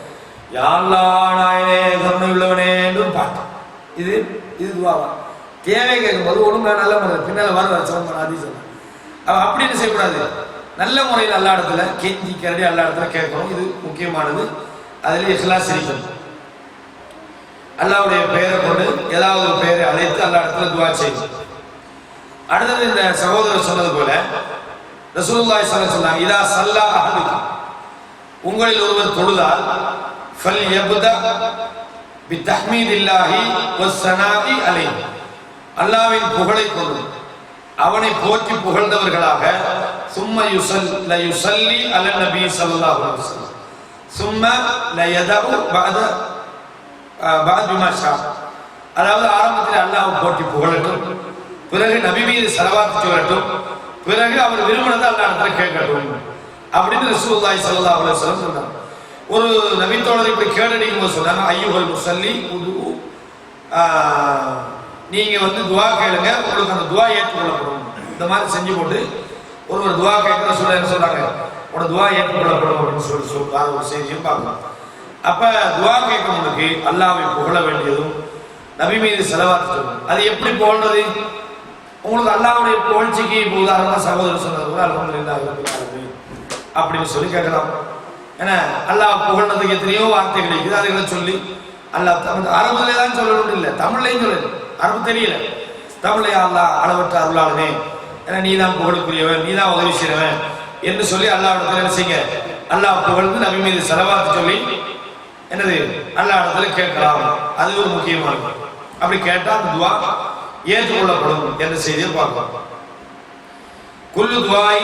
யாழ்லா நாயனே கருணை உள்ளவனேன்னு பாட்டு. இது துவாவா தேவை கேட்கும்போது ஒழுங்கா நல்ல முறை பின்னால் வர சோமன் ஆதிசன் அப்படின்னு செய்யக்கூடாது. நல்ல முறையில் எல்லா இடத்துல கெஞ்சி கரடி எல்லா இடத்துல கேட்கணும். இது முக்கியமானது. அதுல இஹ்லாஸ் இருக்கணும். அல்லாஹ்வுடைய பெயரை கொண்டு ஏதாவது ஒரு பெயரை அழைத்து எல்லா இடத்துல துவா செய்யணும். அடுத்தது இந்த சகோதரர் சொன்னது போல ரசூலுல்லாஹி ஸல்லல்லாஹு அலைஹி வஸல்லம் இதா ஸல்லா அஹதுக்கும், உங்களில் ஒருவர் தொழுதால் ஃபல்யப்தா பித்தஹ்மீதில்லாஹி வஸ்ஸனாஇ அலைஹி, அல்லாஹ்வின் புகழை கொண்டு அவனை போற்றி புகழ்ந்தவர்களாக சும்ம யுஸல்லி அலா நபி ஸல்லல்லாஹு அலைஹி வஸல்லம் சும்ம லயதஉ பஅத பிமா ஷா, அதாவது ஆரம்பத்தில் அல்லாஹ்வை போற்றி புகழட்டும், பிறகு நபி மீது ஸலவாத் சொல்லட்டும், பிறகு அவர் விரும்பினதை அல்லாஹ்விடத்துல கேட்கட்டும் அப்படின்னு ரசூலுல்லாஹி ஸல்லல்லாஹு அலைஹி வஸல்லம் சொன்னாங்க. ஒரு நபி தோழர் இப்படி கேட்டடிக்கும் போது சொன்னாங்க, ஐயுல் முஸல்லி உது, நீங்க வந்து துவா கேளுங்க, உங்களுக்கு அந்த துவா ஏற்றுக்கொள்ளப்படும். இந்த மாதிரி செஞ்சு போட்டு ஒரு துவா கேட்கிற சொல்ல என்ன சொல்றாங்க, உனக்கு துவா ஏற்றுக்கொள்ளப்படும் அப்படின்னு சொல்லி ஒரு செய்தியும் பார்க்கலாம். அப்ப துவா கேட்கறவங்களுக்கு அல்லாஹ்வை புகழ வேண்டியதும் நபி மீது ஸலவாத் சொல்லணும். அது எப்படி புகழ்றது? உங்களுக்கு அல்லாஹ்வுடைய புகழ்ச்சிக்கு இப்போ உதாரணமா சகோதரர் சொன்னது கூட அல்ஹம்துலில்லாஹி ரப்பில் ஆலமீன் அப்படின்னு சொல்லி கேட்கலாம். ஏன்னா அல்லாஹ் புகழ்றதுக்கு எத்தனையோ வார்த்தை கிடைக்குது, அதுகளை சொல்லி அல்லாஹ் அரபுல தான் சொல்லணும் இல்லை, தமிழ்லையும் சொல்லணும். அரபு தெரியல, தமிழ்ல அல்லாஹ் அளவற்ற அருளாளனே, ஏன்னா நீ தான் புகழுக்குரியவன், நீ தான் உதவி செய்யறவன் என்று சொல்லி அல்லாஹ்விடத்துல என்ன செய்யுங்க, அல்லாஹ் புகழ்ந்து நபி மீது ஸலவாத் சொல்லி என்னது அல்லாஹ்விடத்துல கேட்கலாம். அது ஒரு முக்கியமானது. அப்படி கேட்டா அந்த துவா ஏற்றுக்கொள்ளப்படும் என்ற செய்தியை பார்க்கலாம். குல்லு துவாய்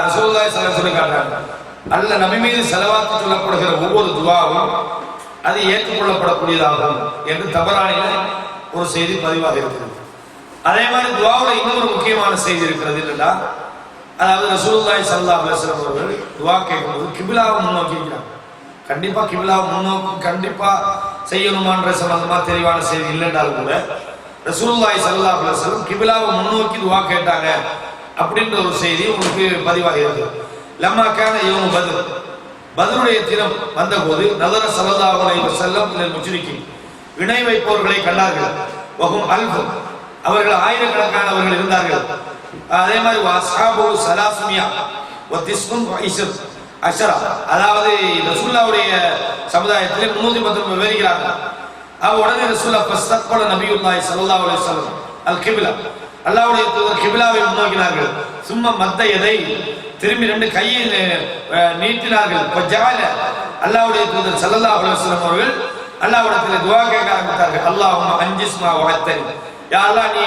ரசூலுல்லாஹி ஸல்லல்லாஹு அலைஹி வஸல்லம் காட்டுறாங்க, அல்லாஹ் நபி மீது ஸலவாத் சொல்லப்படுகிற ஒவ்வொரு துவாவும் அது ஏற்றுக்கொள்ளப்படக்கூடியதாகும் என்று தபரானில ஒரு செய்தி பதிவாக இருக்கிறது. அதே மாதிரி துவாவுல இன்னொரு முக்கியமான செய்தி இருக்கிறது இல்லைன்னா, அதாவது ரசூலுல்லாஹி ஸல்லல்லாஹு அலைஹி வஸல்லம் அவர்கள் துவா கேட்கும்போது கிபிலாவை முன்னோக்கி இருக்கிறாங்க. கண்டிப்பா கிபிலாவை முன்னோக்கி கண்டிப்பா செய்யணுமான்ற சம்பந்தமா தெளிவான செய்தி இல்லைன்றாலும் கூட ரசூலுல்லாஹி ஸல்லல்லாஹு அலைஹி வஸல்லம் கிபிலாவை முன்னோக்கி துவா கேட்டாங்க அப்படின்ற ஒரு செய்தி உங்களுக்கு பதிவாக இருக்கு. லம்மா கான யௌமு பத்ர், பத்ருடைய தினம் வந்தபோது நதர ஸல்லல்லாஹு அலைஹி வஸல்லம் இலல் முஷ்ரிக்கீன், இணை வைப்பவர்களை கண்டார்கள். வஹும் அல்ஃப், அவர்கள் ஆயிரக்கணக்கானவர்கள் இருந்தார்கள். அதே மாதிரி வஸ்ஹாபு ஸலாசுமியா வ திஸ்உன் வ அஷரா, அதாவது ரசூலுல்லாஹ்வுடைய சமுதாயத்திலே 310 விவரிக்கிறார்கள். உடனே ரசூலுல்லாஹ் ஃபஸ்தக்பல நபியுல்லாஹி ஸல்லல்லாஹு அலைஹி வஸல்லம் அல் கிப்லா, அல்லாஹ்வுடைய தூதர் கிப்லாவை முன்னோக்கினார்கள். சும்மா மத்த எதை, திரும்பி 2 கையை நீட்டினார்கள். ஃபஜஅல, அல்லாஹ்வுடைய தூதர் ஸல்லல்லாஹு அலைஹி வஸல்லம் அவர்கள் அல்லாஹ்விடத்தில் துஆ கேட்க ஆரம்பித்தார்கள். அல்லாஹும்ம அன்ஜிஸ்மா வஅத்தனி, யா அல்லாஹ் நீ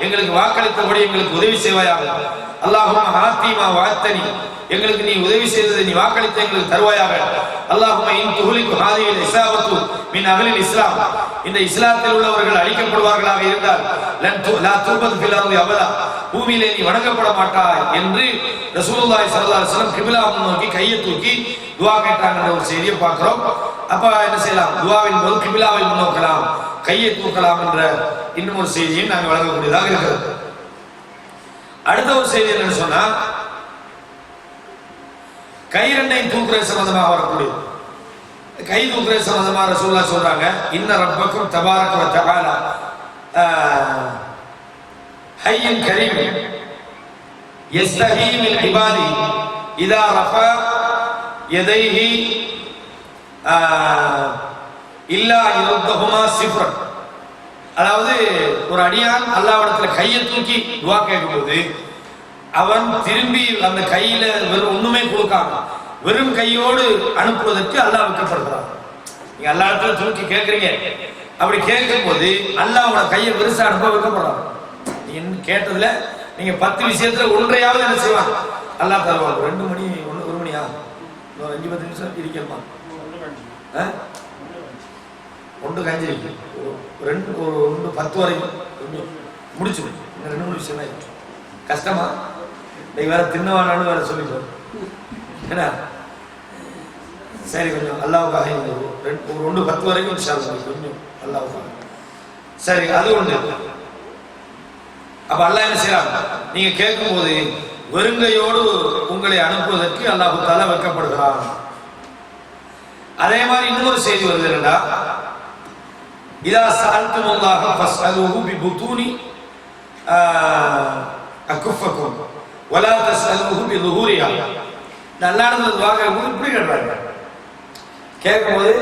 எங்களுக்கு வாக்களித்தபடி எங்களுக்கு உதவி செய்வாயாக. அல்லாஹும்ம ஆத்திமா வஅத்தனி, எங்களுக்கு நீ உதவி செய்ததை நீ வாக்களித்து எங்களுக்கு தருவாயாக. அல்லாஹும்ம இன் துஹ்லிகு ஹாதிஹில் இஸாபத்து மின் அஹ்லில் இஸ்லாம், இந்த இஸ்லாத்தில் உள்ளவர்கள் அழிக்கப்படுவார்களாக இருந்தால் லா துபத் ஃபில் அர்தி அபதா, பூமியிலே நீ வணங்கப்பட மாட்டாய் என்று ரசூலுல்லாஹி ஸல்லல்லாஹு அலைஹி வஸல்லம் கிப்லாவை நோக்கி கையை தூக்கி துஆ கேட்டாங்கன்ற ஒரு செய்தியை பார்க்கிறோம். அப்ப என்ன செய்யலாம், துஆவின் போது கிப்லாவை முன்னோக்கலாம், கையை தூக்கலாம் என்ற இன்னும் ஒரு செய்தியை நாங்கள் வழங்கக்கூடியதாக இருக்கிறது. அடுத்த ஒரு செய்தி என்னன்னு சொன்னா, கை 2 தூக்குற சம்பந்தமாக வரக்கூடிய கை தூக்குற சம்பந்தமாக ரசூலுல்லாஹ் சொல்றாங்க, இன்ன ரப்பக்கும் தபாரக வ தஆலா ஹய்யுன் கரீம் யஸ்தஹீ மின் இபாதி இதா ரஃபா யதைஹி இல்லா யுர்தஹுமா சிஃப்ரன், அதாவது ஒரு அடியான் அல்லாஹ்விடத்துல கையை தூக்கி துஆ கேட்கும்போது அவன் திரும்பி அந்த கையில வெறும் ஒண்ணுமே கொடுக்காம வெறும் கையோடு அனுப்புவதற்கு அல்லாஹ் விருப்பப்படுறான். நீங்க எல்லா இடத்துல தூக்கி கேட்கறீங்க, அப்படி கேட்கும் போது அல்லாஹ்வோட கையை பெருசா அனுப்ப விருப்பப்படுறான். நீங்க கேட்டதுல நீங்க 10 விஷயத்துல ஒன்றையாவது என்ன செய்வான், அல்லாஹ் தருவான். 2 மணி 1 மணியா 5-10 நிமிஷம் இருக்கணுமா, 1 கஞ்சி இருக்கு, 1 10 வரைக்கும் முடிச்சு 2 நிமிஷம் தான் கஷ்டமா. நீ வேற தின்னவானு வேற சொல்லிட்டு என்ன சரி கொஞ்சம் அல்லாவுக்காக ஒரு 1:10 வரைக்கும் கொஞ்சம் அல்லாவுக்காக. சரி அது ஒன்று. அப்ப அல்லாஹ் என்ன செய்யறாங்க, நீங்க கேட்கும் போது வெறுங்கையோடு உங்களை அனுப்புவதற்கு அல்லாஹ் தஆலா வெட்கப்படுகிறான். அதே மாதிரி இன்னொரு செய்தி வருது என்னடா, இதா சஅல்துமுல்லாஹ ஃபஸ்அலுஹு பிபுதூனி அக்குஃபக்கும் வலா தஸ்அலுஹு பிதுஹூரிஹா. அல்லாஹ்வுடைய துஆவை இப்படி கேட்றாங்க, கேட்கும்போது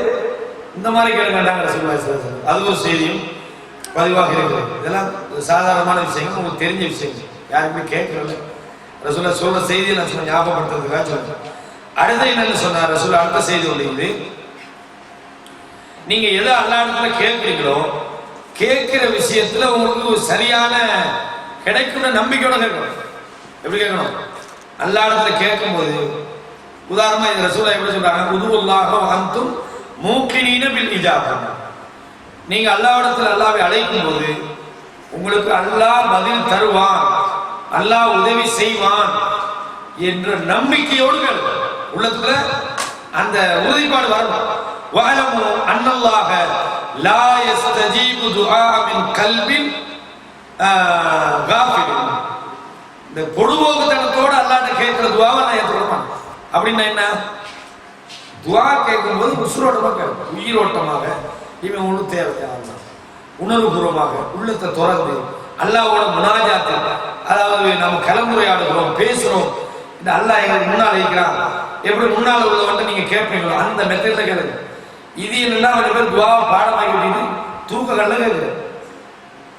இந்த மாதிரி கேட்கறாங்க ரசூலுல்லாஹி ஸல்லல்லாஹு அலைஹி வஸல்லம். அது ஒரு செய்தியும் பதிவாக இருக்கிறது. இதெல்லாம் சாதாரணமான விஷயங்கள், உங்களுக்கு தெரிஞ்ச விஷயங்கள், யாருக்குமே கேட்கறதில்ல. ரசூலுல்லாஹ் சொல்ற செய்தியை நான் சும்மா ஞாபகப்படுத்துறதுக்காக சொல்றேன். அடுத்து என்னன்னு சொன்னார் ரசூலுல்லாஹ், அடுத்த செய்தி உள்ளது, நீங்க எதை அல்லாஹ்விடத்துல கேட்கிறீங்களோ கேட்கிற விஷயத்துல உங்களுக்கு ஒரு சரியான கிடைக்கும்னு நம்பிக்கையோட கேட்கணும். எப்படி கேட்கணும்? அல்லாஹ்விடத்துல கேட்கும்போது உதாரணமா இந்த ரசூலுல்லாஹ் எப்படி சொல்றாங்க, உதுல்லாஹ வ அன்தும் மூகினீன பில் இஜாபா. நீங்க அல்லாஹ்விடத்துல அல்லாஹ்வை அழைக்கும் போது உங்களுக்கு அல்லாஹ் பதில் தருவான், அல்லாஹ் உதவி செய்வான் என்ற நம்பிக்கையோடு உள்ளத்துல அந்த உறுதிப்பாடு வரணும். வஅலமு அன்னல்லாஹ லா யஸ்தஜீபு துஆ மின் கல்பின் காஃபில். இந்த பொடுபோக்குத்தனத்தோட அல்லாஹ்ட்ட கேட்கிற துஆவை நான் ஏற்றுக்க மாட்டேன். அப்படின்னா என்ன? துஆ கேட்கும்போது உசுரோட்டமாக, உயிரோட்டமாக, இவன் ஒன்று தேவையா, உணர்வுபூர்வமாக உள்ளத்தை திறந்து அல்லாஹ்வோட முனாஜாத்து, அதாவது நம்ம கலந்துரையாடுகிறோம், பேசுறோம். இந்த அல்லாஹ் எங்களுக்கு முன்னால் இருக்கிறான், எப்படி முன்னால் உள்ளவன்ட்டு நீங்க கேட்பீங்களோ அந்த மெத்தட்ல கேளுங்க. இது என்னன்னா அவன் பேர் துஆவை பாடமாக்கிட்டு தூக்க கல்ல கேட்குது,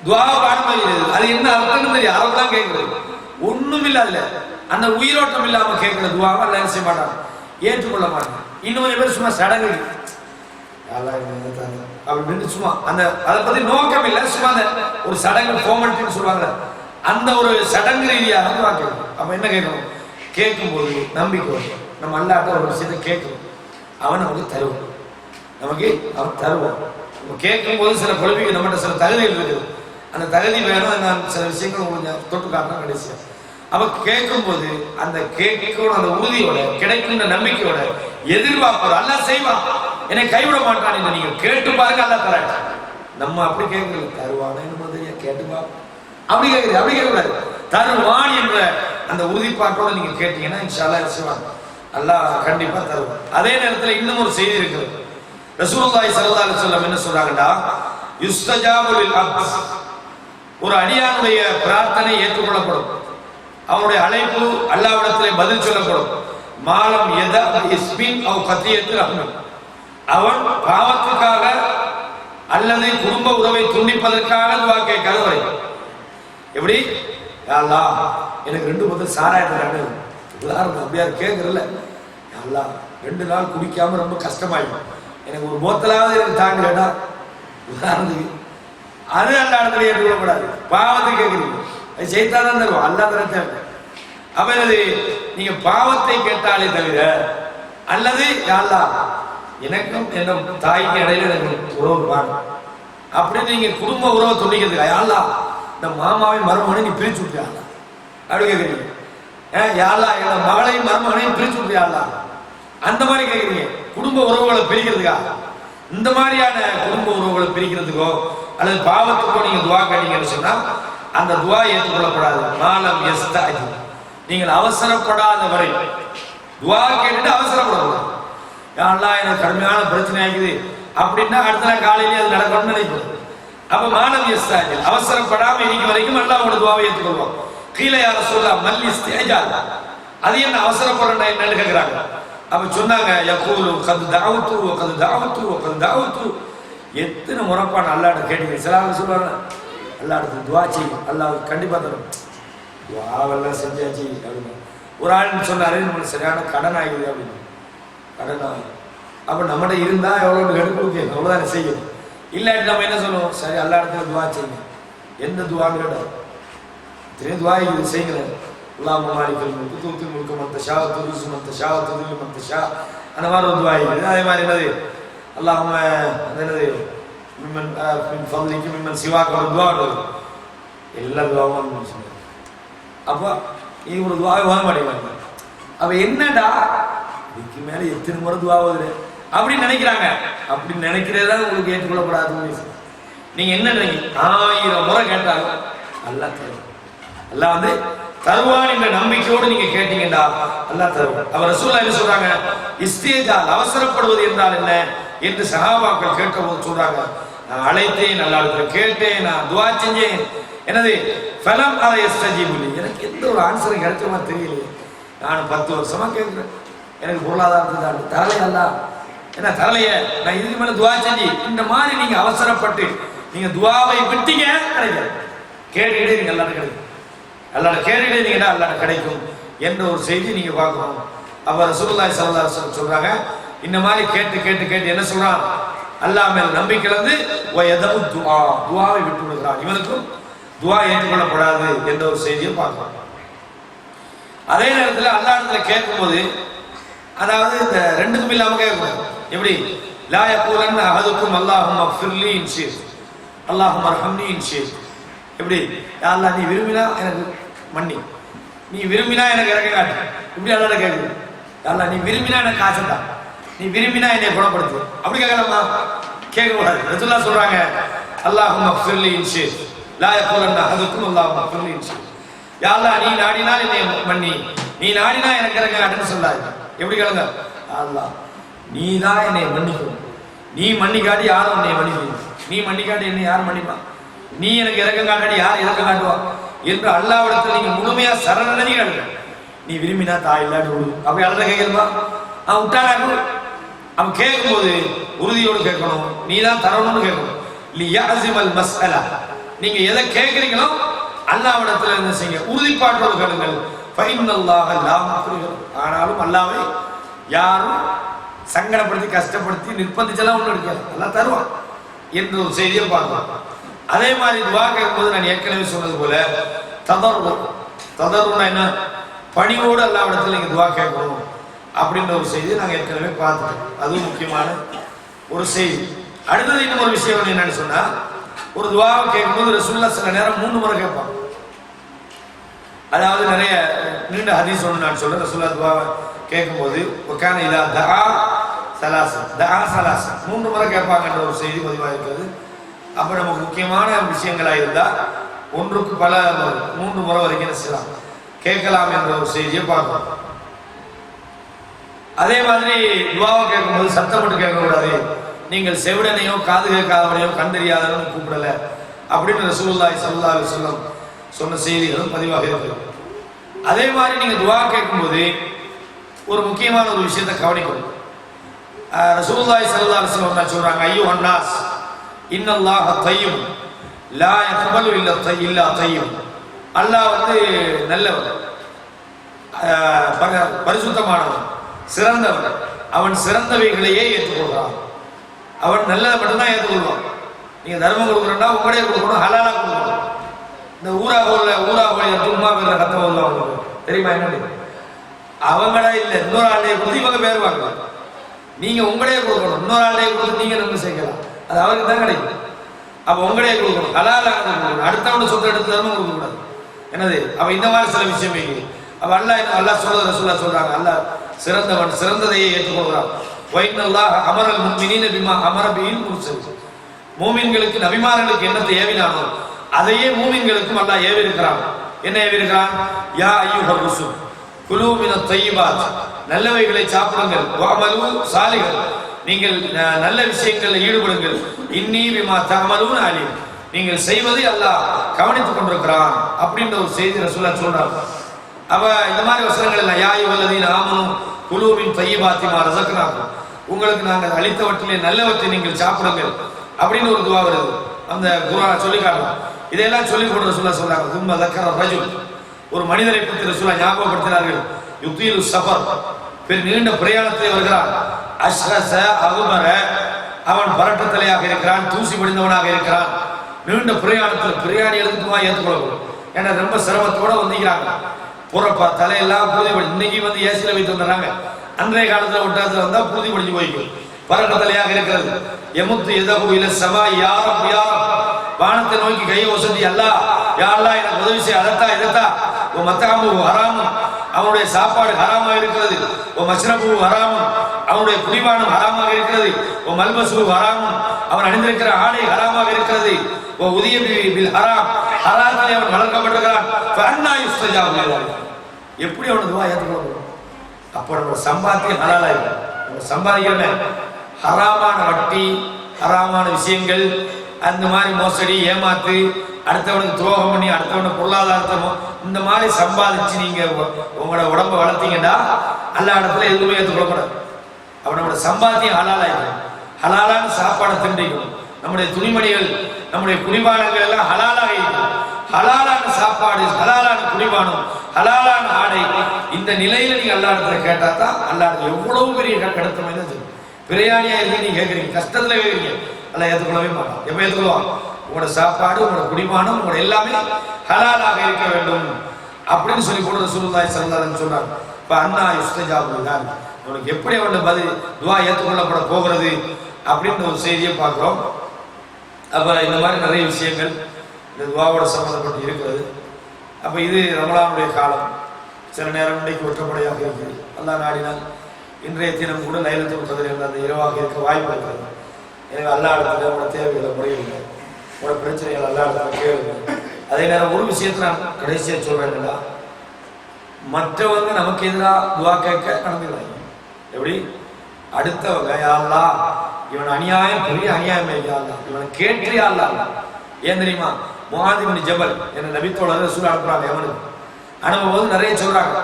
துஆவை பாடமாக்கிறது. அது என்ன அர்த்தம்னு தெரியும், அவங்களாம் கேட்குறது ஒண்ணும் இல்லை. அதுல அந்த உயிரோட்டம் இல்லாம கேட்கிற துஆவை அல்லாஹ் என்ன செய்ய மாட்டான், ஏற்றுக்கொள்ள மாட்டான். இன்னொரு பேர் சும்மா சடங்கு அப்படின்னு சும்மா அந்த அதை பத்தி நோக்கம் இல்லை, சும்மா அந்த ஒரு சடங்கு ஃபார்மாலிட்டின்னு சொல்லுவாங்க, அந்த ஒரு சடங்கு ரீதியாக வாங்கணும். அப்ப என்ன கேட்கணும்? கேட்கும்போது நம்பிக்கை வரும். நம்ம அல்லாஹ்ட்ட ஒரு விஷயத்தை கேட்கணும், அவன் நமக்கு தருவான், நமக்கு அவன் தருவான். கேட்கும்போது சில குழந்தைங்க நம்மகிட்ட சில தகுதிகள் இருக்குது, அந்த தகுதி வேணும். நான் சில விஷயங்கள் உங்களுக்கு தொட்டு காட்டினா கடைசியா. அப்ப கேட்கும்போது அந்த கேட்கணும், அந்த உறுதியோட கிடைக்கின்ற நம்பிக்கையோட எதிர்பார்ப்போட அல்லாஹ் செய்வான், என்னை கைவிட மாட்டான். நீங்க கேட்டு பாருங்க, அல்லாஹ் தர. நம்ம அப்படி கேட்கறது தருவானே நம்ம தெரியா, கேட்டு பார்ப்போம் அப்படி கேட்குது. அப்படி கேட்கக்கூடாது, தருவான் என்ற அந்த உறுதிப்பாட்டோட நீங்க கேட்டீங்கன்னா இன்ஷா அல்லாஹ் செய்வான், அல்லாஹ் கண்டிப்பா தருவான். அதே நேரத்தில் இன்னும் ஒரு செய்தி இருக்குது. ரசூலுல்லாஹி ஸல்லல்லாஹு அலைஹி வஸல்லம் என்ன சொல்றாங்கடா, யுஸ்தஜாபு லில் அப்த், ஒரு அடியானுடைய பிரார்த்தனை ஏற்றுக்கொள்ளப்படும், அவனுடைய அழைப்பு அல்லாஹ்விடத்திலே பதில் சொல்லப்படும். மாலம் யதா இஸ்மின் அவ் கத்தியத்தில் அஹ்மத், அவன் பாவத்துக்காக அல்லது குடும்ப உறவை துண்டிப்பதற்காக துஆ கேட்காத வரை. எப்படி? யா அல்லாஹ் எனக்கு 2 முதல் சாராயத்தை உதாரணம் அப்படியா கேட்கறல, யா அல்லாஹ் 2 நாள் குடிக்காம ரொம்ப கஷ்டமாயிடும், எனக்கு ஒரு போத்தலாவது எனக்கு தாங்கலடா, உதாரணத்துக்கு. அது அல்லாஹ்விடத்துல ஏற்றுக்கொள்ளக்கூடாது. பாவத்தை கேட்குறீங்க, அது செய்தான் தான் தருவோம், அல்லாஹ் தர தேவை. அப்ப என்னது, நீங்க பாவத்தை கேட்டாலே தவிர அல்லது யா அல்லாஹ் எனக்கும் என்ன தாய்க்கு இடையில எனக்கு உறவு பாடு அப்படின்னு நீங்க குடும்ப உறவை துண்டிக்கிறதுக்கா, யா அல்லாஹ் இந்த மாமாவை மருமகனை நீ பிரிச்சு விட்டியா அப்படி கேட்குறீங்க. யா அல்லாஹ் என் மகளையும் மருமகனையும் பிரிச்சு விட்டியா அல்லாஹ், அந்த மாதிரி கேட்குறீங்க. குடும்ப உறவுகளை பிரிக்கிறதுக்கா? இந்த மாதிரியான குடும்ப உறவுகளை பிரிக்கிறதுக்கோ அல்லது பாவத்துக்கோ நீங்க துஆ கேட்டீங்கன்னு சொன்னா அந்த துஆ ஏற்றுக்கொள்ளப்படாது. மாலம் யஸ்தஅஜி, நீங்கள் அவசரப்படாத வரை துஆ கேட்டுட்டு அவசரப்படக்கூடாது. யா அல்லாஹ் எனக்கு கடுமையான பிரச்சனை ஆகுது அப்படின்னா அடுத்த நாள் காலையிலேயே அது நடக்கணும்னு நினைக்கணும். அப்ப மாலம் யஸ்தஅஜி, அவசரப்படாம இன்னைக்கு வரைக்கும் அல்லாஹ் உங்க துஆவை ஏற்றுக்கொள்வான். கீழ யா ரசூலல்லாஹ் மல் இஸ்திஜால், அது என்ன அவசரப்படுறா என்னன்னு கேட்குறாங்க. அப்ப சொன்னாங்க யகூலு கத் தஅவுது வ கத் தஅவுது வ கத் தஅவுது, எத்தனை முறைப்பா அல்லாஹ்ட்ட கேட்டீங்க. சிலர் சொல்றாங்க அல்லாஹ்ட்ட துஆ செய், அல்லாஹ் கண்டிப்பா தரும், துஆவெல்லாம் செஞ்சாச்சு அப்படின்னு. ஒரு ஆள் சொன்னாரு நம்மளுக்கு சரியான கடன் ஆகிடுது அப்படின்னு. கடன் ஆகுது அப்ப நம்மகிட்ட இருந்தா எவ்வளவு எடுக்க அவ்வளவுதான் செய்யும். இல்லாட்டி நம்ம என்ன சொல்லுவோம், சரி அல்லாஹ்ட்ட துஆ செய்யுங்க. எந்த துஆன்னு கேட்டோம், தெரியும் துஆ இது செய்யுங்க. அல்லாஹும்ம மாலிகல் முல்க் துத்தில் முல்க மன் தஷா வ துஇஸ்ஸு மன் தஷா வ துதில்லு மன் தஷா, அந்த மாதிரி ஒரு துஆ இருக்குது. அதே மாதிரி என்னது, அல்லாஹும்ம என்னது மிம்மன் மின் ஃபضلிக மிம்மன் சிவாக ஒரு துஆ இருக்குது. எல்லா துஆவும் சொல்லுங்க. அப்ப இது ஒரு துஆவை ஓத மாட்டேங்கிறாங்க. அப்ப என்னடா இதுக்கு மேல எத்தனை முறை துவா ஓதுறேன் அப்படின்னு நினைக்கிறாங்க. அப்படி நினைக்கிறதா உங்களுக்கு ஏற்றுக்கொள்ளப்படாது. நீங்க என்ன நினைக்கிறீங்க? 1000 முறை கேட்டாலும் அல்லாஹ் தருவான். அல்லாஹ் வந்து தருவான் என்ற நம்பிக்கையோடு நீங்க கேட்டீங்கடா அல்லாஹ் தருவான். அவர் ரசூலுல்லாஹி என்ன சொல்றாங்க? இஸ்திஜால் அவசரப்படுவது என்றால் என்ன என்று சஹாபாக்கள் கேட்டபோது சொல்றாங்க, நான் அழைத்தேன், அல்லாஹ்விடத்தில் கேட்டேன், நான் துஆ செஞ்சேன், என்னது ஃபலம் அர யஸ்தஜீபுலி, எனக்கு எந்த ஒரு ஆன்சரும் கிடைச்ச மாதிரி தெரியலையே. நான் 10 வருஷமா கேட்கிறேன், எனக்கு பொருளாதாரத்தை தான் தரலையே அல்லாஹ், என்ன தரலையே, நான் இதுக்கு மேல துஆ செஞ்சு இந்த மாதிரி நீங்க அவசரப்பட்டு நீங்க துஆவை விட்டீங்க கிடைக்காது. கேட்டுக்கிட்டே நீங்க அல்லாஹ் கிடைக்கும், அல்லாஹ் கேட்டுக்கிட்டே நீங்கன்னா அல்லாஹ் கிடைக்கும் என்ற ஒரு செய்தி நீங்க பார்க்கணும். அவர் ரசூலுல்லாஹி ஸல்லல்லாஹு அலைஹி வஸல்லம் சொல்றாங்க, இந்த மாதிரி கேட்டு கேட்டு கேட்டு என்ன சொல்றான், அல்லாஹ் மேல் நம்பிக்கை வந்து துஆவை விட்டு விடுகிறான், இவனுக்கும் துஆ ஏற்றுக்கொள்ளப்படாது என்ற ஒரு செய்தியை பார்க்கலாம். அதே நேரத்தில் அல்லாஹ் இடத்துல கேட்கும்போது, அதாவது இந்த ரெண்டுக்கும் இல்லாம கேட்கணும். எப்படி? லா யகூலன்ன அஹதுக்கும் அல்லாஹும்ம ஃபிர்லி இன் ஷித் அல்லாஹும்ம அர்ஹம்னி இன் ஷித். எப்படி? யா அல்லாஹ் நீ விரும்பினா எனக்கு மன்னி, நீ விரும்பினா எனக்கு இறக்க காட்டு, இப்படி அல்லாஹ் கேட்குது. யா அல்லாஹ் நீ விரும்பினா எனக்கு காசு தான், நீ விரும்பினா என்னை குணப்படுத்து, அப்படி கேட்கலாமா? கேட்கக்கூடாது. ரசூலுல்லாஹ் சொல்றாங்க, அல்லாஹும்ம ஃபிர்லி இன் ஷித் லா யகூலன்ன அஹதுக்கும் அல்லாஹும்ம ஃபிர்லி இன் ஷித். யா அல்லாஹ் நீ நாடினால் என்னை மன்னி, நீ நாடினா எனக்கு இறக்க காட்டுன்னு சொல்லாது. எப்படி கேளுங்க? அல்லாஹ் நீ தான் என்னை மன்னிக்கணும், நீ மன்னிக்காட்டி யாரும் என்னை மன்னிக்கணும், நீ மன்னிக்காட்டி என்னை யார் மன்னிப்பா, நீ எனக்கு இறக்கம் காட்டாடி யார் இறக்கம் காட்டுவா என்று அல்லாஹ்விடத்தில் நீங்க முழுமையா சரணடைஞ்சு கேளுங்க. நீ விரும்பினா தாய் இல்லாட்டி விடு, அப்படி அல்ல கேட்கணுமா? அவன் விட்டானா? அவன் கேட்கும்போது உறுதியோடு கேட்கணும், நீ தான் தரணும்னு கேட்கணும். லியாஸிமல் மஸ்அலா, நீங்க எதை கேட்குறீங்களோ அல்லாஹ்விடத்தில் என்ன செய்யுங்க, உறுதிப்பாட்டோடு கேளுங்கள். ஃபைனல்லாஹ லா முக்ரிஹ, ஆனாலும் அல்லாஹ்வை யாரும் சங்கடப்படுத்தி கஷ்டப்படுத்தி நிர்பந்திச்செல்லாம் ஒன்றும் இருக்காது, அல்லாஹ் தருவான் என்ற ஒரு செய்தியை பார்க்கலாம். அதே மாதிரி துஆ கேட்கும்போது நான் ஏற்கனவே சொன்னது போல ததர்ருனா என்ன, பணிவோடு அல்லாஹ்விடத்தில் நீங்க துஆ கேட்கணும் அப்படின்ற ஒரு செய்தியை நாங்கள் ஏற்கனவே பார்த்துட்டோம். அதுவும் முக்கியமான ஒரு செய்தி. அடுத்தது இன்னும் ஒரு விஷயம் என்னன்னு சொன்னா, ஒரு துஆவை கேட்கும்போது ரசூலுல்லாஹ் சில நேரம் 3 முறை கேட்பாங்க. அதாவது நிறைய நீண்ட ஹதீஸ் ஒன்று நான் சொல்றேன். ரசூலுல்லாஹ் துஆவை கேட்கும்போது வகான இலா தஆ சலாச 3 முறை கேட்பாங்கன்ற ஒரு செய்தி பதிவாக இருக்கிறது. அப்ப நமக்கு முக்கியமான விஷயங்களா இருந்தா ஒன்றுக்கு பல 3 முறை வரைக்கும் செய்யலாம், கேட்கலாம் என்ற ஒரு செய்தியை பார்க்கணும். அதே மாதிரி துஆவை கேட்கும்போது சத்தப்பட்டு கேட்கக்கூடாது. நீங்கள் செவிடனையோ காது கேட்காதவனையோ கண்டறியாதவனையும் கூப்பிடல அப்படின்னு ரசூலுல்லாஹி ஸல்லல்லாஹு அலைஹி வஸல்லம் சொன்ன செய்திகளும் பதிவாக இருக்கிறது. அதே மாதிரி நீங்க துஆ கேட்கும்போது ஒரு முக்கியமான ஒரு விஷயத்தை கவனிக்கணும். ரசூலுல்லாஹி ஸல்லல்லாஹு அலைஹி வஸல்லம் சொல்றாங்க, அய்யுஹன் நாஸ் இன்னல்லாஹ தய்யிப் லா யக்பலு இல்லா தய்யிப். அல்லாஹ் வந்து நல்லவன், பரிசுத்தமானவன், சிறந்தவன், அவன் சிறந்தவைகளையே ஏற்றுக்கொள்கிறான், அவன் நல்லதை மட்டும்தான் ஏற்றுக்கொள்வான். நீங்க தர்மம் கொடுக்குறோம்னா உங்களே கொடுக்கணும், ஹலாலா கொடுக்கணும். இந்த ஊரா கோழி தும்மா பேர்ல கத்த வருவாங்க தெரியுமா? என்ன அவங்களா இல்லை, இன்னொரு ஆளுடைய கொடுத்து இவங்க பேருவாங்க. நீங்க உங்களே கொடுக்கணும், இன்னொரு ஆளுடைய கொடுத்து நீங்க நம்ம சேர்க்கலாம், அது அவருக்கு தான் கிடைக்கும். அப்ப உங்களே கொடுக்கணும், ஹலாலா கொடுக்கணும், அடுத்தவங்க சொத்தை எடுத்து தர்மம் கொடுக்க கூடாது. என்னது அவ இந்த மாதிரி சில விஷயம் வைக்குது. அப்ப அல்லாஹ் சொல்றது ரசூலுல்லாஹ் சொல்றாங்க, அல்லாஹ் சிறந்தவன், சிறந்ததையே ஏற்றுக்கொள்கிறான். வைனல்லாஹ் அமரல் முஃமினீன பிமா அமர பிஹில் முர்சலீன். மூமின்களுக்கு நபிமார்களுக்கு என்னத்தை ஏவினானோ அதையே மூமின்களுக்கும் அல்லாஹ் ஏவி இருக்கிறான். என்ன ஏவி இருக்கிறான்? யா அய்யுஹர் ருசுல் குலூ மினத் தய்யிபாத், நல்லவைகளை சாப்பிடுங்கள், வஅமலு சாலிஹன், நீங்கள் நல்ல விஷயங்களில் ஈடுபடுங்கள், இன்னீ பிமா தஅமலூன அலீம், நீங்கள் செய்வதை அல்லாஹ் கவனித்துக் கொண்டிருக்கிறான் அப்படின்ற ஒரு செய்தி ரசூலுல்லாஹ் சொல்றாங்க. அவ இந்த மாதிரி வசனங்கள் எல்லாம் யா அய்யுஹல்லதீன ஆமனூ குலூ மின் தய்யிபாத்தி மா ரஸக்னாக்கும், உங்களுக்கு நாங்கள் அளித்தவற்றிலே நல்லவற்றை நீங்கள் சாப்பிடுங்கள் அப்படின்னு ஒரு துஆ வருது. அந்த குர்ஆன் சொல்லி காட்டலாம். இதெல்லாம் சொல்லி போட்டு ரசூலுல்லாஹ் சொல்றாங்க. தும்ம ذكر الرجل, ஒரு மனிதரை பற்றி ரசூலுல்லாஹ் ஞாபகப்படுத்தினார்கள். யுதீலு சஃபர், நீண்ட பிரயாணத்தில் வருகிறான். அஷ்ரஸ அகுபர, அவன் பரட்ட தலையாக இருக்கிறான், தூசி படிந்தவனாக இருக்கிறான். நீண்ட பிரயாணத்தில் பிரயாணிகளுக்கு துஆ ஏற்றுக்கொள்ளப்படும். ஏன்னா ரொம்ப சிரமத்தோட வந்திக்கிறாங்க. புறப்பா தலையெல்லாம் பூதி படி, இன்னைக்கு வந்து ஏசில வைத்து வந்துடுறாங்க. அன்றைய காலத்தில் விட்டாத்துல வந்தா பூதி படிஞ்சு போய்க்கும். பரட்ட தலையாக இருக்கிறது. எமுத்து எதகு இல சபா யாரும் வானத்தை நோக்கி கையை ஒசதி, அல்லா யா அல்லாஹ் எனக்கு உதவி செய்ய, அதத்தா இதத்தா மத்தாமு ஹராமும், அவனுடைய சாப்பாடு ஹராமாக இருக்கிறது. ஓ மஷ்ரபு ஹராமும், அவனுடைய குடிபானம் ஹராமாக இருக்கிறது. ஓ மல்பசு ஹராமும், அவன் அணிந்திருக்கிற ஆடை ஹராமாக இருக்கிறது. ஓ உதிய பில் ஹராம், ஹராத்திலே அவன் வளர்க்கப்பட்டிருக்கிறான். ஃபஅன்னா யுஸ்தஜாபு லிஹி, எப்படி அவனுக்கு துஆ ஏற்றுக்கொள்ளப்படும்? அப்போ நம்ம சம்பாத்தியம் ஹலாலாயிடும். நம்ம சம்பாதிக்கிறோமே, ஹராமான வட்டி, ஹராமான விஷயங்கள், அந்த மாதிரி மோசடி, ஏமாத்து, அடுத்தவனுக்கு துரோகம் பண்ணி அடுத்தவனை பொருளாதாரத்தமோ இந்த மாதிரி சம்பாதிச்சு நீங்க உங்களோட உடம்ப வளர்த்தீங்கன்னா எல்லா இடத்துல எதுவுமே ஏற்றுக்கொள்ளக்கூடாது. அப்ப நம்மளோட சம்பாத்தியம் ஹலாலாயிடும். ஹலாலான சாப்பாடை திண்டிக்கணும். நம்முடைய துணிமணிகள், நம்முடைய குடிபானங்கள் எல்லாம் ஹலாலாக இருக்கும். ஹலாலான சாப்பாடு, ஹலாலான குடிபானம், ஹலாலான ஆடை, இந்த நிலையில நீங்க எல்லா இடத்துல கேட்டா தான் அல்லா எவ்வளவு பெரிய கடத்தமைன்னு தெரியும். பிரயாணியா இருக்கு நீங்க கேட்குறீங்க, கஷ்டத்துல கேட்குறீங்க, எல்லாம் ஏற்றுக்கொள்ளவே மாட்டோம். எப்ப ஏற்றுக்கொள்வான்? உங்களோட சாப்பாடு, உங்களோட குடிபானம், உங்களோட எல்லாமே ஹலாலாக இருக்க வேண்டும் அப்படின்னு சொல்லி கூட ரசூலுல்லாஹி ஸல்லல்லாஹு அலைஹி வஸல்லம் சொல்றாங்க. இப்ப அன்னா யுஸ்தஜாபு லிஹி, உனக்கு எப்படி அவனோட பதில் துஆ ஏற்றுக்கொள்ளப்பட போகிறது அப்படின்னு ஒரு செய்தியை பார்க்கிறோம். அப்ப இந்த மாதிரி நிறைய விஷயங்கள் இந்த துஆவோட சம்பந்தப்பட்டு இருக்கிறது. அப்ப இது ரமலானுடைய காலம். சில நேரம் இன்னைக்கு ஒற்றப்படையாக இருக்குது. அல்லாஹ் நாடினால் இன்றைய தினம் கூட லைலத்துல் கத்ர் என்ற அந்த இரவாக இருக்க வாய்ப்பு இருக்கிறது. எனவே அல்லாஹ் இடத்துல உங்களோட தேவைகளை முறையுங்க, உங்களோட பிரச்சனைகள் அல்லாஹ் இடத்துல கேளுங்க. அதே நேரம் ஒரு விஷயத்தை நான் கடைசியாக சொல்றேன்டா, மற்றவங்க நமக்கு எதிராக துஆ கேட்க நடந்துக்கிறாங்க. எப்படி? அடுத்தவங்க யா அல்லாஹ் இவன் அநியாயம், பெரிய அநியாயம் அல்லா, இவனை கேட்டியா அல்லா. ஏன் தெரியுமா? முஆத் இப்னு ஜபல் என்ற நபித்தோழர் ரசூல் அனுப்புறாங்க யமனுக்கு. அனுப்பும்போது நிறைய சொல்றாங்க,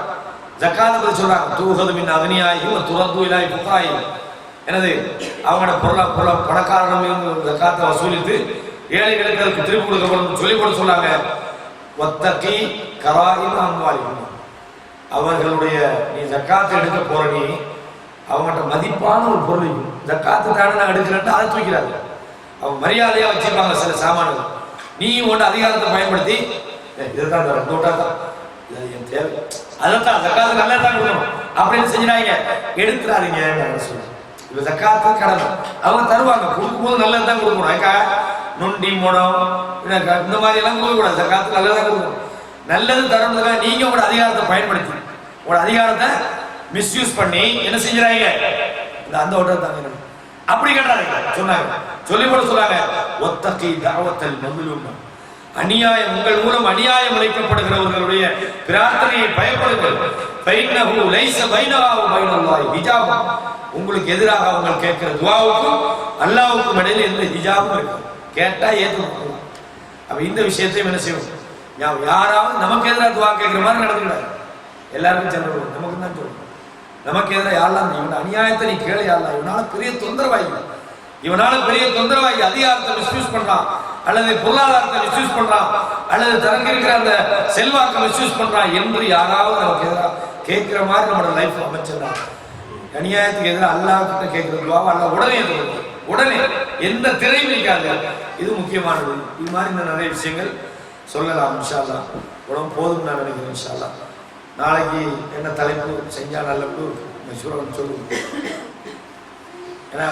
ஜக்காத்தை பத்தி சொல்றாங்க. தூஹது மின் அக்னியாயிஹிம் துரது இலா ஃபுக்ராயிஹிம், எனது அவங்களோட பணக்காரர்கள் ஜக்காத்தை வசூலித்து ஏழைகளுக்கு அதுக்கு திருப்பி கொடுக்கப்படும் சொல்லி போட சொன்னாங்க. வத்தகி கராயிம் அம்வாலிஹிம், அவர்களுடைய நீ ஜக்காத்தை எடுக்க போற, நீ அவங்கள்ட்ட மதிப்பான ஒரு பொருள் ஜக்காத்து தானே நான் எடுக்கிறேன் அதை தூக்கிறாங்க. அவங்க மரியாதையா வச்சிருப்பாங்க சில சாமான்கள். நீ உன்னோட அதிகாரத்தை பயன்படுத்தி இதுதான் தோட்டா தான் என் தேவை, அதைத்தான் ஜக்காத்து நல்லா தான் கொடுக்கணும் அப்படின்னு செஞ்சுட்டாங்க. எடுத்துறாதீங்க சொல்றேன். இப்ப ஜக்காத்து கடமை அவங்க தருவாங்க, கொடுக்கும்போது நல்லது தான் கொடுக்கணும். ஏக்கா நொண்டி மோடம் இந்த மாதிரி எல்லாம் கொடுக்கக்கூடாது. ஜக்காத்து நல்லதான் கொடுக்கணும். நல்லது தரணுதுக்காக நீங்க உங்களோட அதிகாரத்தை பயன்படுத்தி உங்களோட அதிகாரத்தை மிஸ்யூஸ் பண்ணி என்ன செஞ்சுறாங்க? இந்த அந்த ஓட்டை தாங்க அப்படி கேட்டாங்க சொன்னாங்க, சொல்லி போட சொன்னாங்க. ஒத்தகி தஅவத்தல் மظلوم, அநியாயம் உங்கள் மூலம் அநியாயம் இழைக்கப்படுகிறவர்களுடைய பிரார்த்தனையை பயப்படுங்கள். ஃபைன்னஹு லைஸ பைனஹு பைனல்லாஹி ஹிஜாப், உங்களுக்கு எதிராக அவங்க கேட்கிற துஆவுக்கும் அல்லாஹ்வுக்கும் இடையில எந்த ஹிஜாபும் இருக்கு. கேட்டா ஏற்றுக்கொள்ளலாம். அப்ப இந்த விஷயத்தையும் என்ன செய்வோம்? யாராவது நமக்கு எதிராக துஆ கேட்கிற மாதிரி நடந்துக்கிறாங்க. எல்லாருக்கும் சொல்லுவோம், நமக்கு தான் சொல்லுவோம். நமக்கு எதிராக யாரெல்லாம் இவன் அநியாயத்தை நீ கேளு, யாரெல்லாம் இவனால பெரிய தொந்தரவாகி, இவனால பெரிய தொந்தரவாகி அதிகாரத்தை மிஸ்யூஸ் பண்றான், அல்லது பொருளாதாரத்தை மிஸ்யூஸ் பண்றான், அல்லது தனக்கு இருக்கிற அந்த செல்வாக்கை மிஸ்யூஸ் பண்றான் என்று யாராவது நமக்கு எதிராக கேட்கிற மாதிரி நம்மளோட லைஃப் அமைச்சிடறான். அநியாயத்துக்கு எதிராக அல்லாஹ் கிட்ட கேட்கறதுவா அல்ல உடனே உடனே எந்த திரையும் இருக்காது. இது முக்கியமானது. இது மாதிரி இந்த நிறைய விஷயங்கள் சொல்லலாம். இன்ஷா அல்லாஹ் உடம்பு போதும் நான் நினைக்கிறேன். இன்ஷா அல்லாஹ் நாளைக்கு என்ன தலைப்பு செஞ்சா நல்லது மசூரன் சொல்லுவோம். ஏன்னா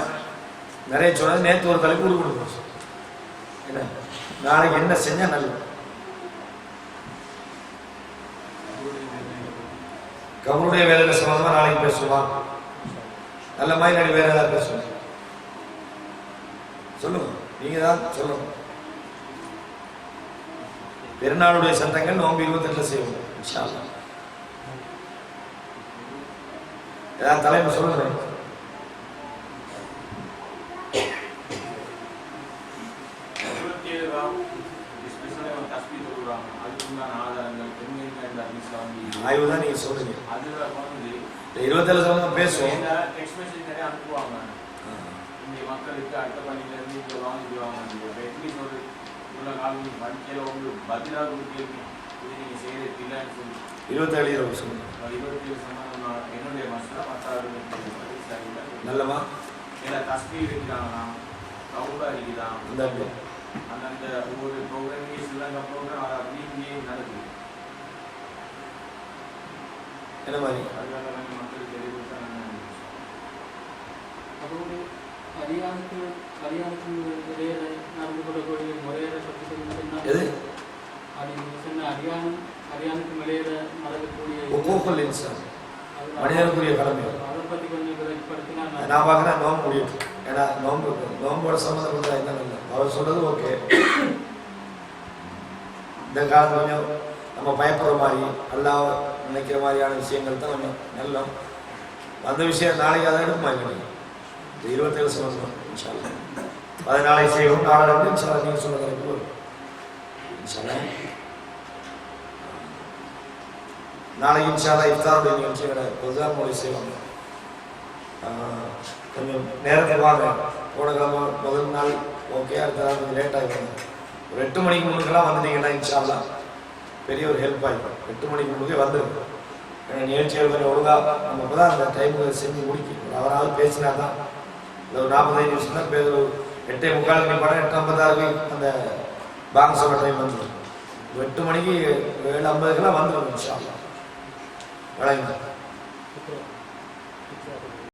நிறைய சொன்னது நேற்று ஒரு தலைப்பு கொடுக்கணும். என்ன நாளைக்கு என்ன செஞ்சா நல்லது? கவருடைய வேலையில சம்பந்தமா நாளைக்கு பேசுவான். நல்ல மாதிரி நாளைக்கு வேற ஏதாவது பேசுவோம். சொல்லுங்க, நீங்க தான் சொல்லணும். பெருநாளுடைய சட்டங்கள் நோம்பு 28 செய்வோம். இன்ஷா அல்லாஹ் ஏதாவது தலைமை சொல்லுங்க. ஆய்வு தான் நீங்க சொல்றீங்க. 27 சம்பந்தம் பேசுவோம். மக்களுக்கு அடுத்த பணியில இருந்து இங்க வாங்கிடுவாங்க. உள்ள காலம் படிக்கல உங்களுக்கு பதிலாக கொடுத்து நீங்க செய்யறது இல்லைன்னு சொல்லி 27 சொல்லுங்க. 27 சம்பந்தம் என்னுடைய மனசுல 10 நல்லவா ஏன்னா தஸ்பீர் இருக்கிறாங்கன்னா கவுண்டா இருக்குதான் அந்த ஒவ்வொரு ப்ரோக்ராம் ஸ்ரீலங்கா ப்ரோக்ராம் அதை அப்படியே நடக்குது. என்ன மாதிரி அதனால மக்களுக்கு தெரிவித்தாங்க. அதோடு ஹரியானுக்கு நடந்து கொள்ளக்கூடிய முறையான சக்தி சொன்னால் அது சொன்ன ஹரியானம் மரியாதைக்கு வெளியில நடக்கக்கூடிய ஒவ்வொரு இன்சான் மனிதனுக்குரிய கடமை. அதை பற்றி கொஞ்சம் விளக்கப்படுத்தினா நான் பார்க்குறேன் நோம்பு முடியும். ஏன்னா நோம்போட சம்மந்தப்பட்ட என்ன இல்லை. அவர் சொல்றது ஓகே. இந்த காலம் கொஞ்சம் நம்ம பயப்படுற மாதிரி நல்லா நினைக்கிற மாதிரியான விஷயங்கள் தான் கொஞ்சம் நல்ல அந்த விஷயம் நாளைக்கு அதை எடுக்க மாட்டேங்க. 27 சம்பந்தம் இன்ஷால்லா 14 செய்வோம். நாளை இன்ஷால்லா நீங்கள் சொல்ல வரைக்கும் வரும். இன்ஷால்லா நாளைக்கு இன்ஷால்லா இஃப்தாருடைய நிகழ்ச்சியோட பொதுவாக மொழி செய்வாங்க. கொஞ்சம் நேரத்தில் வாங்க. போன கிழமை முதல் நாள் ஓகே, அடுத்த நாள் கொஞ்சம் லேட் ஆகிடுவாங்க. ஒரு 8 மணிக்கு முன்னுக்கெல்லாம் வந்துட்டீங்கன்னா இன்ஷால்லா பெரிய ஒரு ஹெல்ப் ஆகிடும். 8 மணிக்கு முன்னே வந்துடும். ஏன்னா நிகழ்ச்சிகள் கொஞ்சம் ஒழுங்காக நம்ம இப்போ தான் அந்த டைமுக்கு செஞ்சு முடிக்கணும். அவரால் பேசினா தான் ஒரு 45 நிமிஷம் தான் பேர். 8:45 படம் 8:56 அந்த பாங்க சொல்கிற டைம் வந்துடும். 8 மணிக்கு 7:50 வந்துடும் இன்ஷால்லா. வழங்க